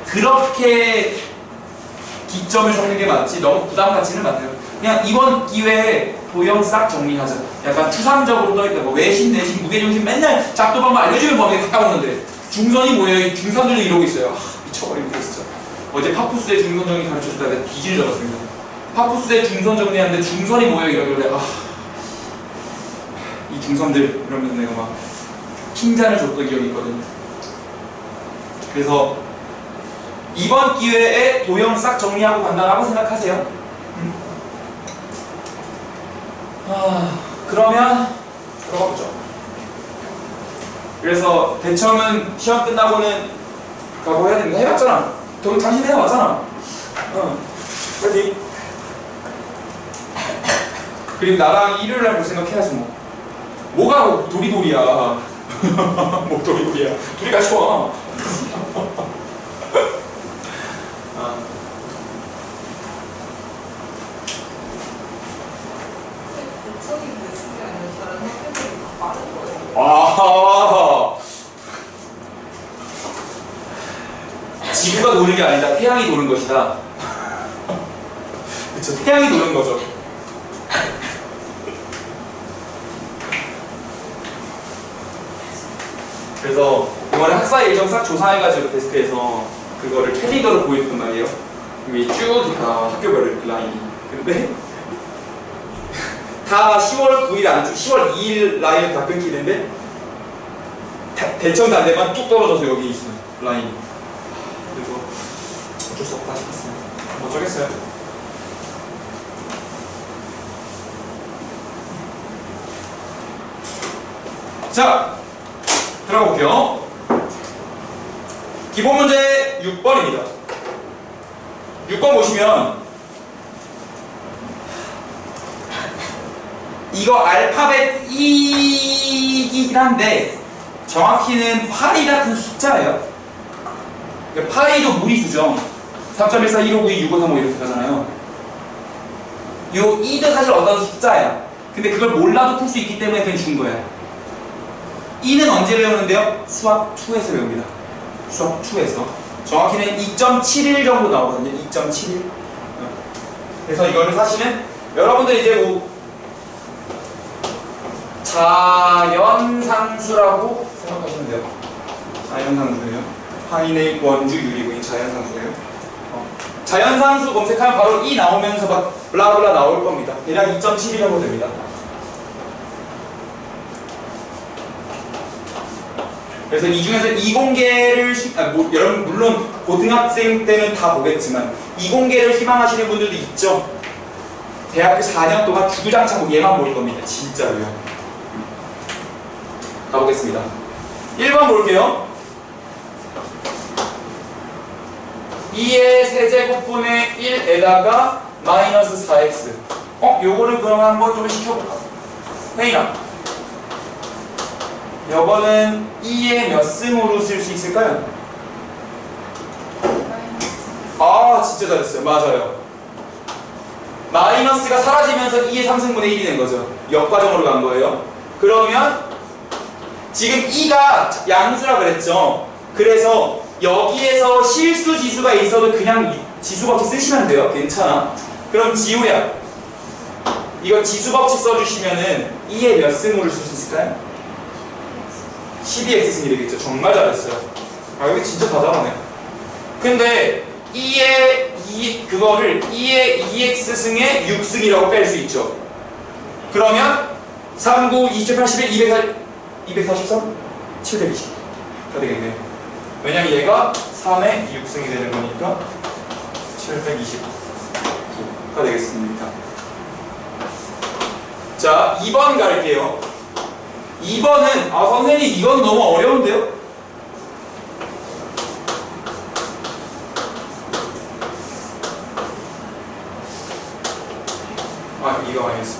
그렇게 기점을 잡는 게 맞지 너무 부담 갖지는 마세요. 그냥 이번 기회에 도형 싹 정리하자. 약간 추상적으로 떠있다. 뭐 외심, 내심, 무게중심 맨날 작도방만 알려주는 범위에 가까웠는데 중선이 뭐예요? 이 중선들도 이러고 있어요. 미쳐버리겠다 진짜. 어제 파푸스의 중선 정리 가르쳐주다가 내가 뒤질 줄 알았습니다. 파푸스의 중선 정리하는데 중선이 뭐예요? 이러길래 이 중선들 이러면서 내가 막 킹잔을 줬던 기억이 있거든요. 그래서 이번 기회에 도형 싹 정리하고 간다라고 생각하세요. 그러면 들어가 보죠. 그래서 대청은 시험 끝나고는 가고 해야 됩니다. 해봤잖아. 당신 해봤잖아. 그렇지. 그리고 나랑 일요일날 볼 생각해야지 뭐. 뭐가 도리도리야. 뭐 도리도리야. 둘이 같이 와. 지구가 도는 게 아니다. 태양이 도는 것이다. 그쵸? 태양이 도는 거죠. 그래서 이번에 학사 일정 싹 조사해가지고 데스크에서 그거를 캘린더로 보여줬단 말이에요. 이게 쭉 학교별로 이렇게 라인이. 근데 다 10월 9일 안쪽, 10월 2일 라인을 다 끊기는데 대청 단대만 뚝 떨어져서 여기 있어요. 라인이. 그래서 어쩔 수 없다 싶었어요. 어쩌겠어요. 자, 들어가 볼게요. 기본 문제 6번입니다. 6번 보시면 이거 알파벳 E이긴 한데 정확히는 파이 같은 숫자예요. 파이도 무리수죠. 3.14, 159, 6535 이렇게 가잖아요. 요 E도 사실 어떤 숫자야. 근데 그걸 몰라도 풀 수 있기 때문에 그냥 준 거야. E는 언제 배우는데요? 수학 2에서 배웁니다. 수학 2에서. 정확히는 2.71 정도 나오거든요. 2.71. 그래서 이거는 사실은 여러분들 이제 뭐 자연상수라고 생각하시면 돼요. 자연상수예요. 파인의 원주 유리군이 자연상수예요. 자연상수 검색하면 바로 E 나오면서 막 블라블라 나올 겁니다. 대략 2.7 정도 됩니다. 그래서 이 중에서 이공계를 여러분 물론 고등학생 때는 다 보겠지만 이공계를 희망하시는 분들도 있죠. 대학교 4년 동안 주구장창 얘만 볼 겁니다. 진짜로요. 가보겠습니다. 1번 볼게요. 2의 세제곱분의 1에다가 마이너스 4x. 요거를 그럼 한번 좀 시켜볼까? 회의나. 요거는 2의 몇 승으로 쓸 수 있을까요? 진짜 잘했어요. 맞아요. 마이너스가 사라지면서 2의 3승분의 1이 된 거죠. 역과정으로 간 거예요. 그러면 지금 2가 양수라 그랬죠. 그래서 여기에서 실수 지수가 있어도 그냥 지수법칙 쓰시면 돼요. 괜찮아. 그럼 지우야, 이거 지수법칙 써주시면은 2의 몇 승으로 쓸 수 있을까요? 12x승이 되겠죠. 정말 잘했어요. 여기 진짜 다 잘하네. 근데 2의 그거를 2의 2x승의 6승이라고 뺄 수 있죠. 그러면 3, 9, 2781, 243, 720가 되겠네요. 왜냐면 얘가 3의 6승이 되는 거니까 729가 되겠습니다. 자, 2번 갈게요. 2번은 선생님 이건 너무 어려운데요? 이거 아니었어.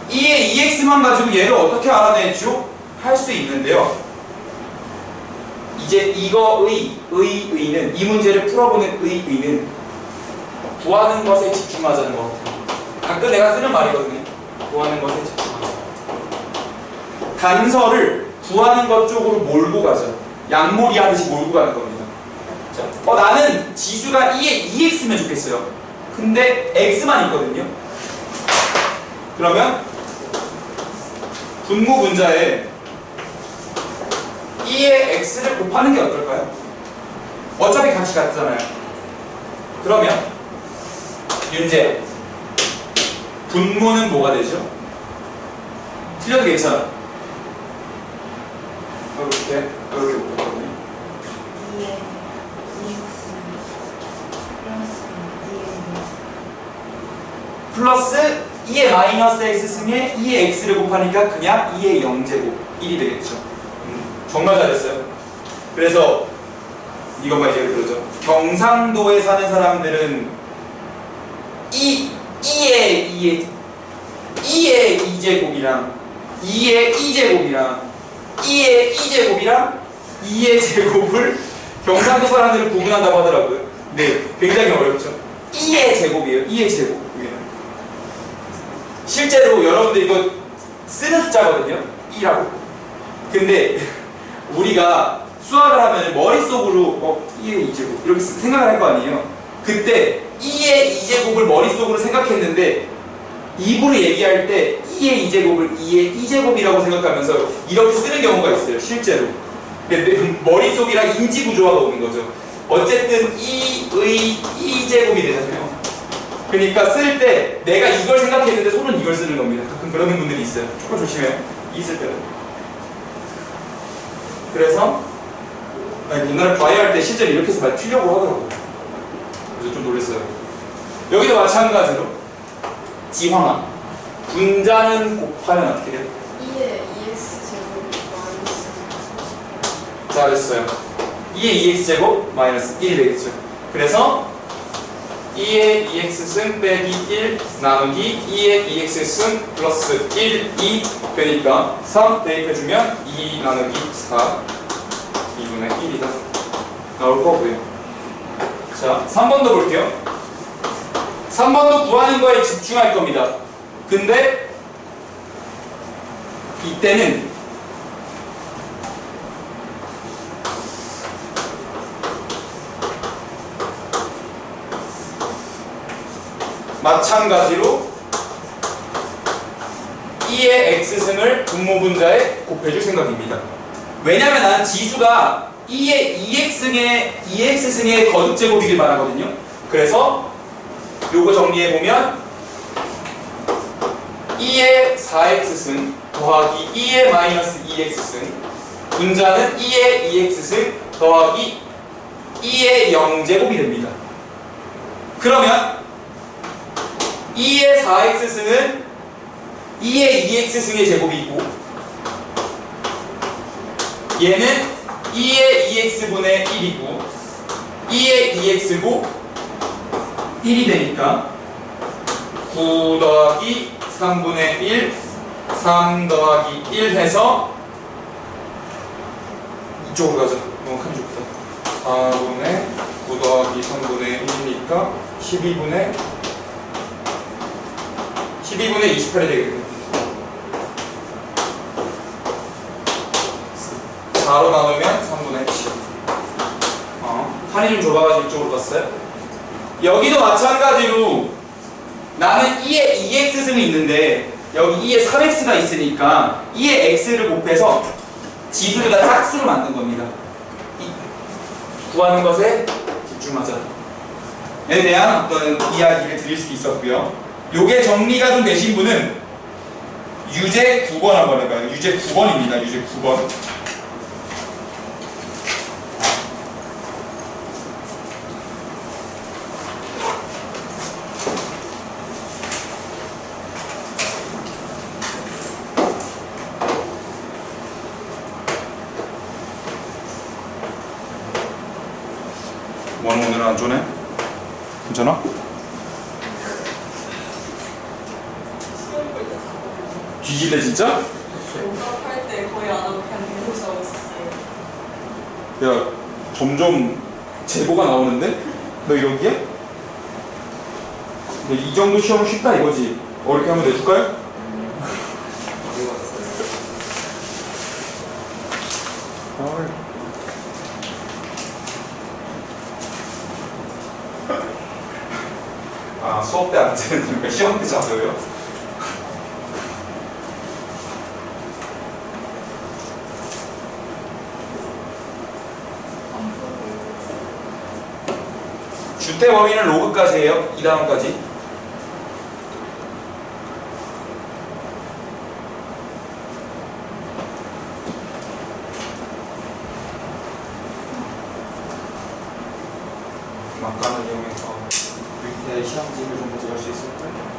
2의 2x만 가지고 얘를 어떻게 알아내죠? 할 수 있는데요. 이제 이거의는 이 문제를 풀어보는 의는 구하는 것에 집중하자는 것 같아요. 가끔 내가 쓰는 말이거든요. 구하는 것에 집중하자. 단서를 구하는 것 쪽으로 몰고 가죠. 양몰이 하듯이 몰고 가는 겁니다. 자, 나는 지수가 2에 2x면 좋겠어요. 근데 x만 있거든요. 그러면 분모 분자에 2의 x를 곱하는 게 어떨까요? 어차피 같이 같잖아요. 그러면 윤재, 분모는 뭐가 되죠? 틀려도 괜찮아. 이렇게 곱하거든요. 2에 2x 플러스 2의 마이너스 x승에 2의 x를 곱하니까 그냥 2의 0제곱 1이 되겠죠. 정말 잘했어요. 그래서 이것만 이제 그러죠. 경상도에 사는 사람들은 2의 2제곱이랑 2의 2제곱이랑 2의 2제곱이랑 2의 제곱을 경상도 사람들은 구분한다고 하더라고요. 네, 굉장히 어렵죠. 2의 제곱이에요. 2의 제곱. 실제로 여러분들 이거 쓰는 숫자거든요. 2라고. 근데 우리가 수학을 하면 머릿속으로 2의 2제곱 이렇게 생각을 할 거 아니에요. 그때 2의 2제곱을 머릿속으로 생각했는데 입으로 얘기할 때 2의 2제곱을 2의 2제곱이라고 생각하면서 이렇게 쓰는 경우가 있어요. 실제로. 근데 머릿속이랑 인지구조화가 오는 거죠. 어쨌든 2의 2제곱이 되잖아요. 그러니까 쓸 때 내가 이걸 생각했는데 손은 이걸 쓰는 겁니다. 가끔 그러는 분들이 있어요. 조금 조심해요. 이 쓸 때는. 그래서 옛날에 과외할 때 실제로 이렇게 해서 많이 틀려고 하더라고요. 그래서 좀 놀랐어요. 여기도 마찬가지로 지황아, 분자는 곱하면 어떻게 돼요? 2에 2x 제곱 마이너스 잘했어요. 2의 2x제곱 마이너스 1이 되겠죠. 그래서 2의 2x승 빼기 1 나누기 2의 2x승 플러스 1, 2 되니까 3 대입해주면 2 나누기 4 2분의 1이다. 나올 거고요. 자, 3번도 볼게요. 3번도 구하는 거에 집중할 겁니다. 근데 이때는 마찬가지로 2의 x승을 분모 분자에 곱해줄 생각입니다. 왜냐면 나는 지수가 2의 2x승의 거듭제곱이길 바라거든요. 그래서 요거 정리해보면 2의 4x승 더하기 2의 마이너스 2x승 분자는 2의 2x승 더하기 2의 0제곱이 됩니다. 그러면 2의 4x승은 2의 2x승의 제곱이고 얘는 2의 2x분의 1이고 2의 2x고 1이 되니까 9 더하기 3분의 1 3 더하기 1 해서 이쪽으로 가자. 너무 큰 줄부터 4분의 9 더하기 3분의 1이니까 12분의 28이 되겠네요. 4로 나누면 3분의 7. 칸이 좀 좁아가지고 이쪽으로 갔어요. 여기도 마찬가지로 나는 2의 2x승이 있는데 여기 2의 3x가 있으니까 2의 x를 곱해서 지수를 다 짝수로 만든 겁니다. 구하는 것에 집중하자. 에 대한 어떤 이야기를 드릴 수 있었고요. 요게 정리가 좀 되신 분은 유제 9번 한번 해봐요. 유제 9번입니다. 유제 9번. 오늘은 안 쪼네? 괜찮아? 뒤질래 진짜? 공부할 때 거의 안 하고 그냥 계속 자고 있었어요. 야, 점점 제보가 나오는데? 너 여기야? 이 정도 시험은 쉽다 이거지? 어렵게 하면 내줄까요? 수업 때 안 되는 시험 때 자서요? 주태 범위는 로그까지 해요. 2단원까지. 막간을 이용해서 밑에 시험지를 좀 가져갈 수 있을까요?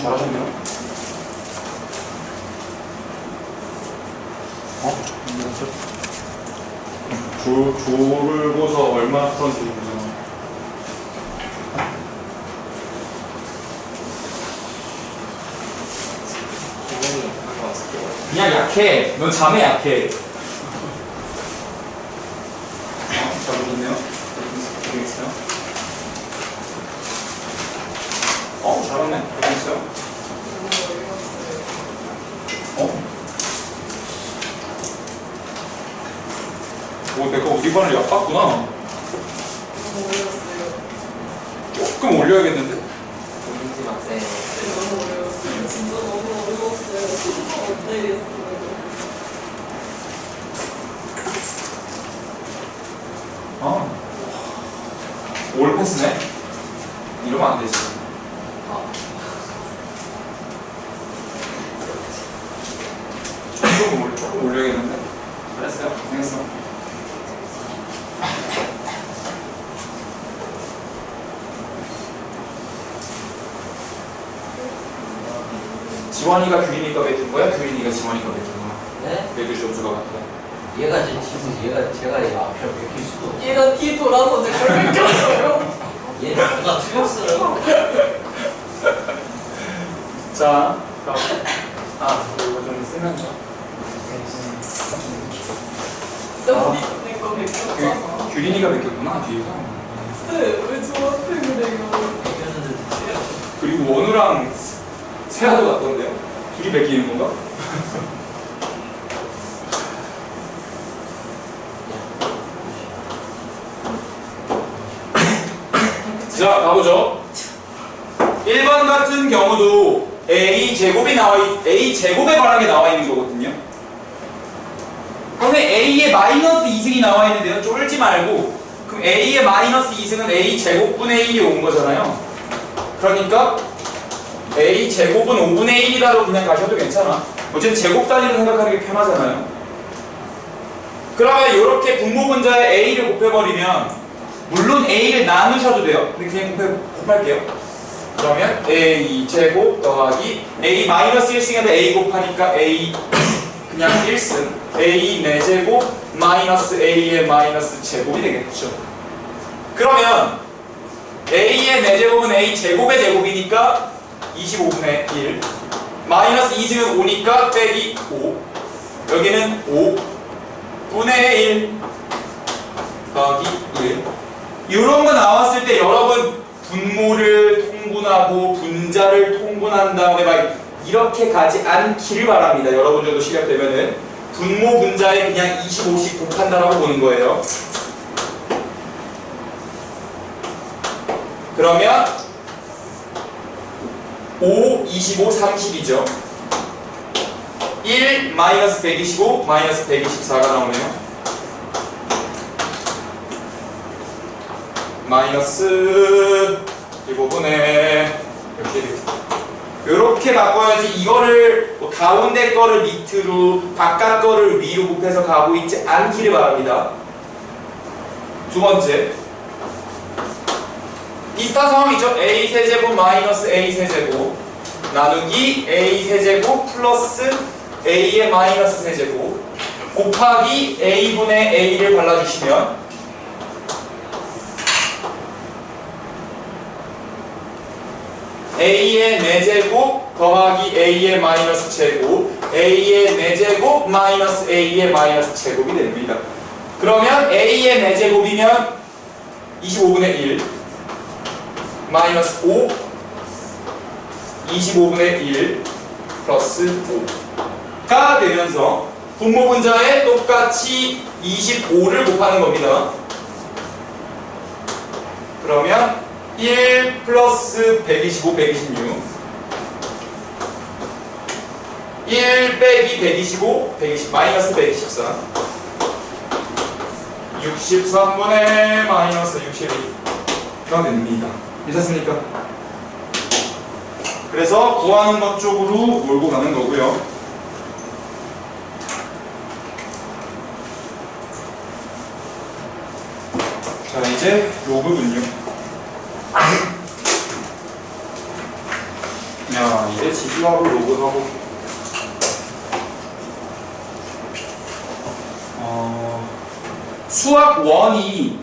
잘하셨네요. 조를 보서 얼마 풀었는지 보죠. 그냥 약해. 넌 잠에 약해. 잘 모르겠네요. 모르겠어요. 잘하네. 모르겠어요. 내가 우리 반을 얕봤구나. 너무 어려웠어요. 조금 올려야겠는데? 민지 막세. 너무 어려웠어요. 진짜 너무 어려웠어요. 진짜 어때겠어요. 올 패스네? 이러면 안 되지. 조금 올려야겠는데? 잘했어요. 고생했어. 지원이가 규린이가 뱉은 거야? 규린이가 지원이가 뱉은 거야? 네? 매주 점수가 같아. 얘가 지금 제가 얘 앞에 뺏길 수도 없어. 얘가 뒤 돌아서 내 걸 뺏겼어요. 얘는 누가 틀렸어요. 자, 이거 좀 쓰면서. 너무 내거 뺏겼잖아. 규린이가 뱉겼구나, 뒤에서. 왜 저한테 그래요? 뺏겼는데 틀려. 그리고 원우랑 세아도 같던데요? 둘이 뺏기는 건가? 자, 가보죠. 1번 같은 경우도 A제곱에 바라게 나와 있는 거거든요. 그런데 A의 마이너스 2승이 나와 있는데요. 쫄지 말고, 그럼 A의 마이너스 2승은 A제곱분의 1이 온 거잖아요. 그러니까 A제곱은 5분의 1이라고 그냥 가셔도 괜찮아. 어쨌든 제곱 단위로 생각하는 게 편하잖아요. 그러면 이렇게 분모분자에 A를 곱해버리면 물론 A를 나누셔도 돼요. 근데 그냥 곱할게요. 그러면 A제곱 더하기 A 마이너스 1승에다 A 곱하니까 A 그냥 1승 A 4제곱 마이너스 A의 마이너스 제곱이 되겠죠. 그러면 A의 4제곱은 A 제곱의 제곱이니까 25분의 1 마이너스 2승은 5니까 빼기 5 여기는 5분의 1 더하기 1 이런 거 나왔을 때 여러분 분모를 통분하고 분자를 통분한 다음에 막 이렇게 가지 않기를 바랍니다. 여러분들도 시력 되면은 분모 분자에 그냥 25씩 곱한다라고 보는 거예요. 그러면 5, 25, 30이죠. 1, 마이너스 125, 마이너스 124가 나오네요. 마이너스 15분의 이렇게 바꿔야지 이거를 뭐 가운데 거를 밑으로 바깥 거를 위로 곱해서 가고 있지 않기를 바랍니다. 두 번째 비슷한 상황이죠. A 세제곱 마이너스 A 세제곱 나누기 A 세제곱 플러스 A의 마이너스 세제곱 곱하기 A분의 A를 발라주시면 a의 4제곱 더하기 a의 마이너스 제곱 a의 4제곱 마이너스 a의 마이너스 제곱이 됩니다. 그러면 a의 4제곱이면 25분의 1 마이너스 5 25분의 1 플러스 5가 되면서 분모분자에 똑같이 25를 곱하는 겁니다. 그러면 1 플러스 125, 126 1 빼기 125, 120 마이너스 124 63분의 마이너스 62가 됩니다. 괜찮습니까? 그래서 구하는 것 쪽으로 몰고 가는 거고요. 자, 이제 로그군요. 야, 이제 지수하고 로그하고 수학 1이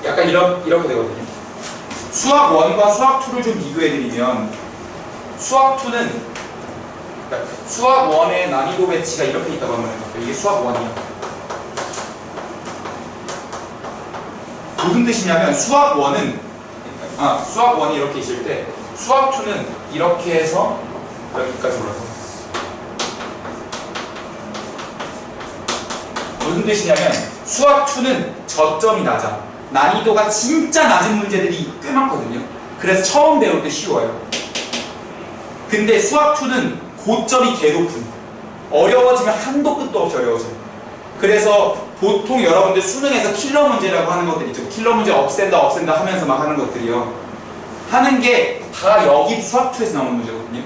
약간 이렇게 되거든요. 수학 1과 수학 2를 좀 비교해드리면 수학 2는 그러니까 수학 1의 난이도 배치가 이렇게 있다고 하면 이게 수학 1이야. 무슨 뜻이냐면 수학 1은 수학 1이 이렇게 있을 때 수학 2는 이렇게 해서 여기까지 올라서 무슨 뜻이냐면 수학 2는 저점이 낮아. 난이도가 진짜 낮은 문제들이 꽤 많거든요. 그래서 처음 배울 때 쉬워요. 근데 수학 2는 고점이 개 높은, 어려워지면 한도 끝도 없이 어려워져요. 그래서 보통 여러분들 수능에서 킬러 문제라고 하는 것들 있죠. 킬러 문제 없앤다 하면서 막 하는 것들이요. 하는 게 다 여기 수학 2에서 나오는 문제거든요.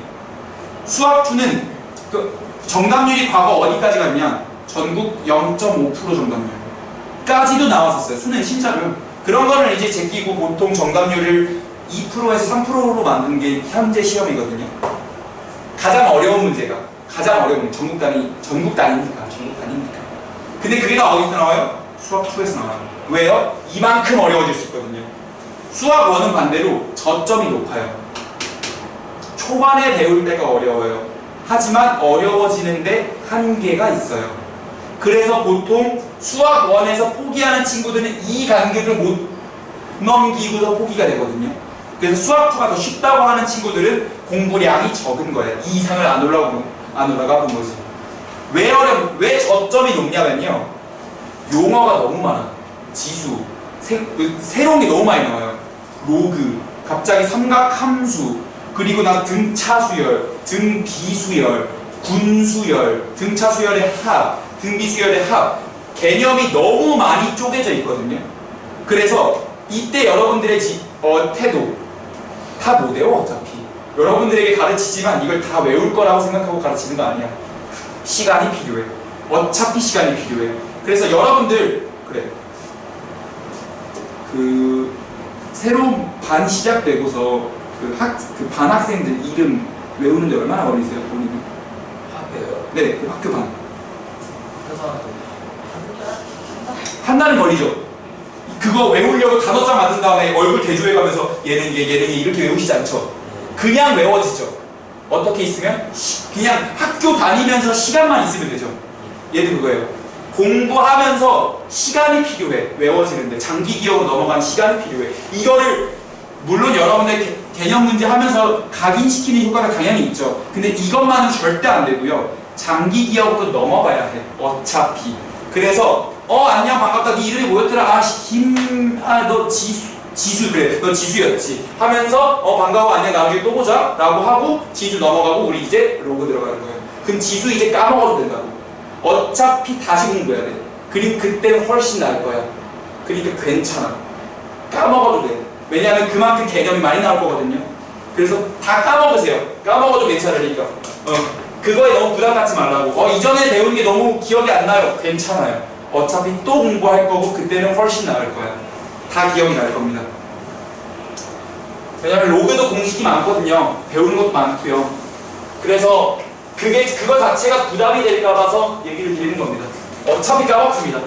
수학 2는 그 정답률이 과거 어디까지 갔냐? 전국 0.5% 정답률까지도 나왔었어요. 수능 진짜로요. 그런 거를 이제 제끼고 보통 정답률을 2%에서 3%로 만든 게 현재 시험이거든요. 가장 어려운 문제가 전국 단위니까. 근데 그게 다 어디서 나와요? 수학 2에서 나와요. 왜요? 이만큼 어려워질 수 있거든요. 수학 1은 반대로 저점이 높아요. 초반에 배울 때가 어려워요. 하지만 어려워지는데 한계가 있어요. 그래서 보통 수학 1에서 포기하는 친구들은 이 간격을 못 넘기고서 포기가 되거든요. 그래서 수학 2가 더 쉽다고 하는 친구들은 공부량이 적은 거예요. 이 이상을 안 올라가 본 거지. 왜 저점이 높냐면요. 용어가 너무 많아. 지수, 새로운 게 너무 많이 나와요. 로그, 갑자기 삼각함수, 그리고 나 등차수열, 등비수열, 군수열, 등차수열의 합, 등비수열의 합, 개념이 너무 많이 쪼개져 있거든요. 그래서 이때 여러분들의 태도 다 못 외워. 어차피 여러분들에게 가르치지만 이걸 다 외울 거라고 생각하고 가르치는 거 아니야. 시간이 필요해. 어차피 시간이 필요해. 그래서 여러분들 새로운 반 시작되고서 반 학생들 이름 외우는데 얼마나 걸리세요, 본인이? 학교요? 네, 그 학교 반. 그래서 한 달은 걸리죠. 그거 외우려고 단어장 만든 다음에 얼굴 대조해가면서 얘는 이렇게 외우시지 않죠. 그냥 외워지죠. 어떻게 있으면? 그냥 학교 다니면서 시간만 있으면 되죠. 얘도 그거예요. 공부하면서 시간이 필요해. 외워지는데 장기 기억으로 넘어가는 시간이 필요해. 이거를 물론 여러분들 개념 문제 하면서 각인시키는 효과가 당연히 있죠. 근데 이것만은 절대 안 되고요. 장기 기억으로 넘어가야 해. 어차피. 그래서 안녕 반갑다. 네 이름이 뭐였더라? 너 지수 그래. 너 지수였지. 하면서 반가워 안녕 나중에 또 보자 라고 하고 지수 넘어가고 우리 이제 로그 들어가는 거예요. 그럼 지수 이제 까먹어도 된다고. 어차피 다시 공부해야 돼. 그리고 그때는 훨씬 나을 거야. 그러니까 괜찮아. 까먹어도 돼. 왜냐하면 그만큼 개념이 많이 나올 거거든요. 그래서 다 까먹으세요. 까먹어도 괜찮으니까. 그거에 너무 부담 갖지 말라고. 이전에 배운 게 너무 기억이 안 나요. 괜찮아요. 어차피 또 공부할 거고 그때는 훨씬 나을 거야. 다 기억이 날 겁니다. 왜냐면 로그도 공식이 많거든요. 배우는 것도 많고요. 그래서 그거 자체가 부담이 될까 봐서 얘기를 드리는 겁니다. 어차피 까먹습니다.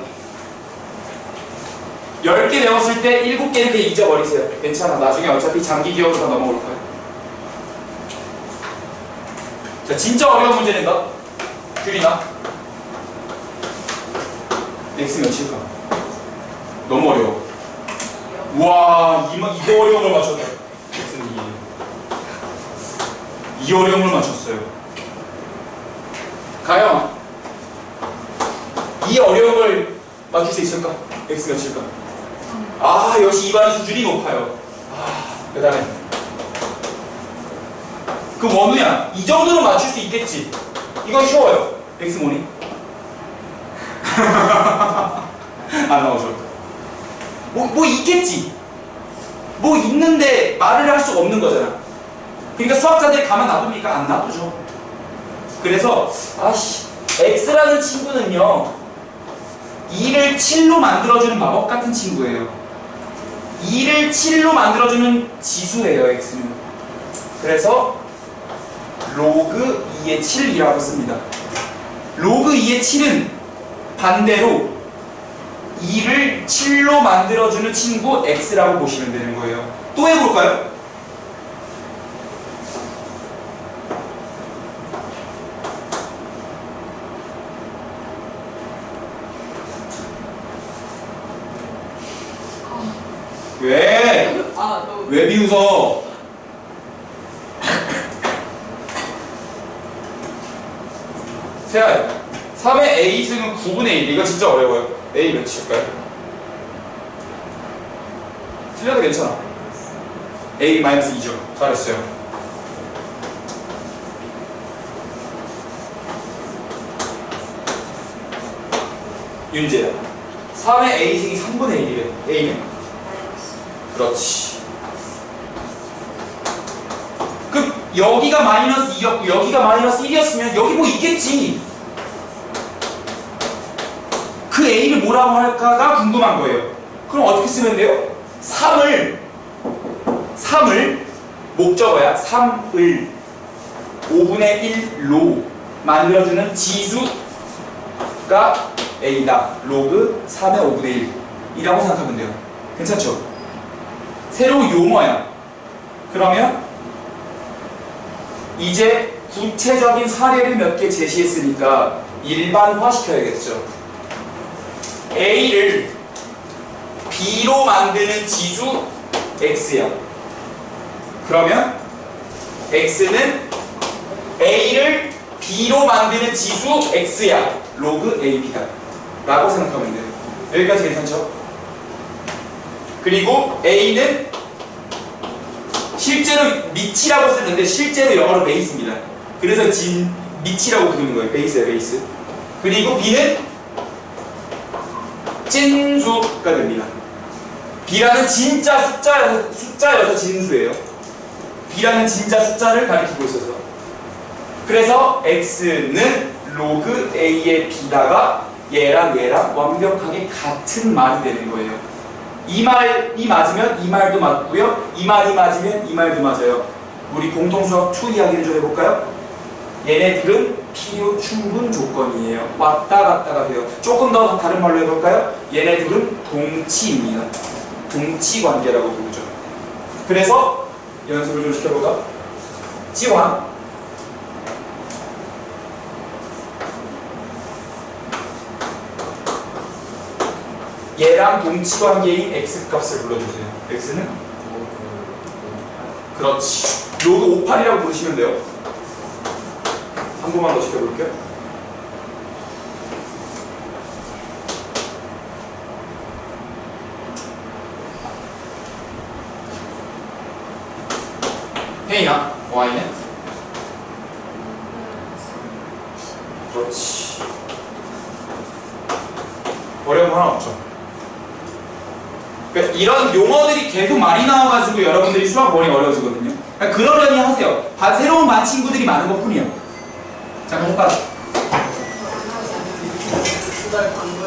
10개 배웠을 때 7개는 그냥 잊어버리세요. 괜찮아. 나중에 어차피 장기 기억으로 다 넘어올 거예요. 자, 진짜 어려운 문제 낸다. 줄이나? x 몇일까? 너무 어려워. 우와, 이거 어려운 걸 맞췄다. x는 2. 이 어려운 걸 맞췄어요. 가영, 이 어려운 걸 맞출 수 있을까? x 몇일까? 아, 역시 이반 수준이 높아요. 아, 대단해. 그 원우야, 이 정도는 맞출 수 있겠지. 이건 쉬워요. x 뭐니? 안 나오죠. 뭐 있겠지. 뭐 있는데 말을 할 수가 없는 거잖아. 그러니까 수학자들이 가만 놔둡니까? 안 놔두죠. 그래서 x라는 친구는요, 2를 7로 만들어주는 마법 같은 친구예요. 2를 7로 만들어주는 지수예요, x는. 그래서 로그 2의 7이라고 씁니다. 로그 2의 7은 반대로 2를 7로 만들어주는 친구 x라고 보시면 되는 거예요. 또 해볼까요? 왜? 왜 비웃어? 세아야, 3의 a승은 9분의 1. 이거 진짜 어려워요. a 몇일까요? 틀려도 괜찮아. a-2죠. 잘했어요. 윤재야, 3의 a승이 3분의 1이래. a는? 그렇지. 그 여기가 마이너스 2였고 여기가 마이너스 1이었으면 여기 뭐 있겠지. 그 a를 뭐라고 할까가 궁금한 거예요. 그럼 어떻게 쓰면 돼요? 3을 목적어야. 3을 5분의 1로 만들어주는 지수가 a다. 로그 3의 5분의 1이라고 생각하면 돼요. 괜찮죠? 새로운 용어야. 그러면 이제 구체적인 사례를 몇 개 제시했으니까 일반화 시켜야겠죠. a를 b로 만드는 지수 x야. 그러면 x는 a를 b로 만드는 지수 x야. 로그 ab다 라고 생각하면 돼요. 여기까지 괜찮죠? 그리고 a는 실제로 밑이라고 쓰는데 실제로 영어로 베이스입니다. 그래서 밑이라고 부르는 거예요. 베이스야, 베이스. 그리고 b는 진수가 됩니다. b라는 진짜 숫자여서 진수예요. b라는 진짜 숫자를 가리키고 있어서. 그래서 x는 로그 a의 b다가 얘랑 완벽하게 같은 말이 되는 거예요. 이 말이 맞으면 이 말도 맞고요. 이 말이 맞으면 이 말도 맞아요. 우리 공통수학 2 이야기를 좀 해볼까요? 얘네들은 필요 충분 조건이에요. 왔다 갔다가 돼요. 조금 더 다른 말로 해볼까요? 얘네들은 동치입니다. 동치 관계라고 부르죠. 그래서 연습을 좀 시켜볼까? 지환, 얘랑 동치관계인 x값을 불러주세요. x는? 그렇지. 로그 58이라고 부르시면 돼요. 한 번만 더 시켜볼게요. 혜인아, y는? 그렇지. 어려운 거 하나 없죠? 그러니까 이런 용어들이 계속 많이 나와가지고 여러분들이 수학 머리 어려워지거든요. 그러니까 그러려니 하세요. 새로운 반 친구들이 많은 것 뿐이에요. 자, 계속 가자. 수달 방금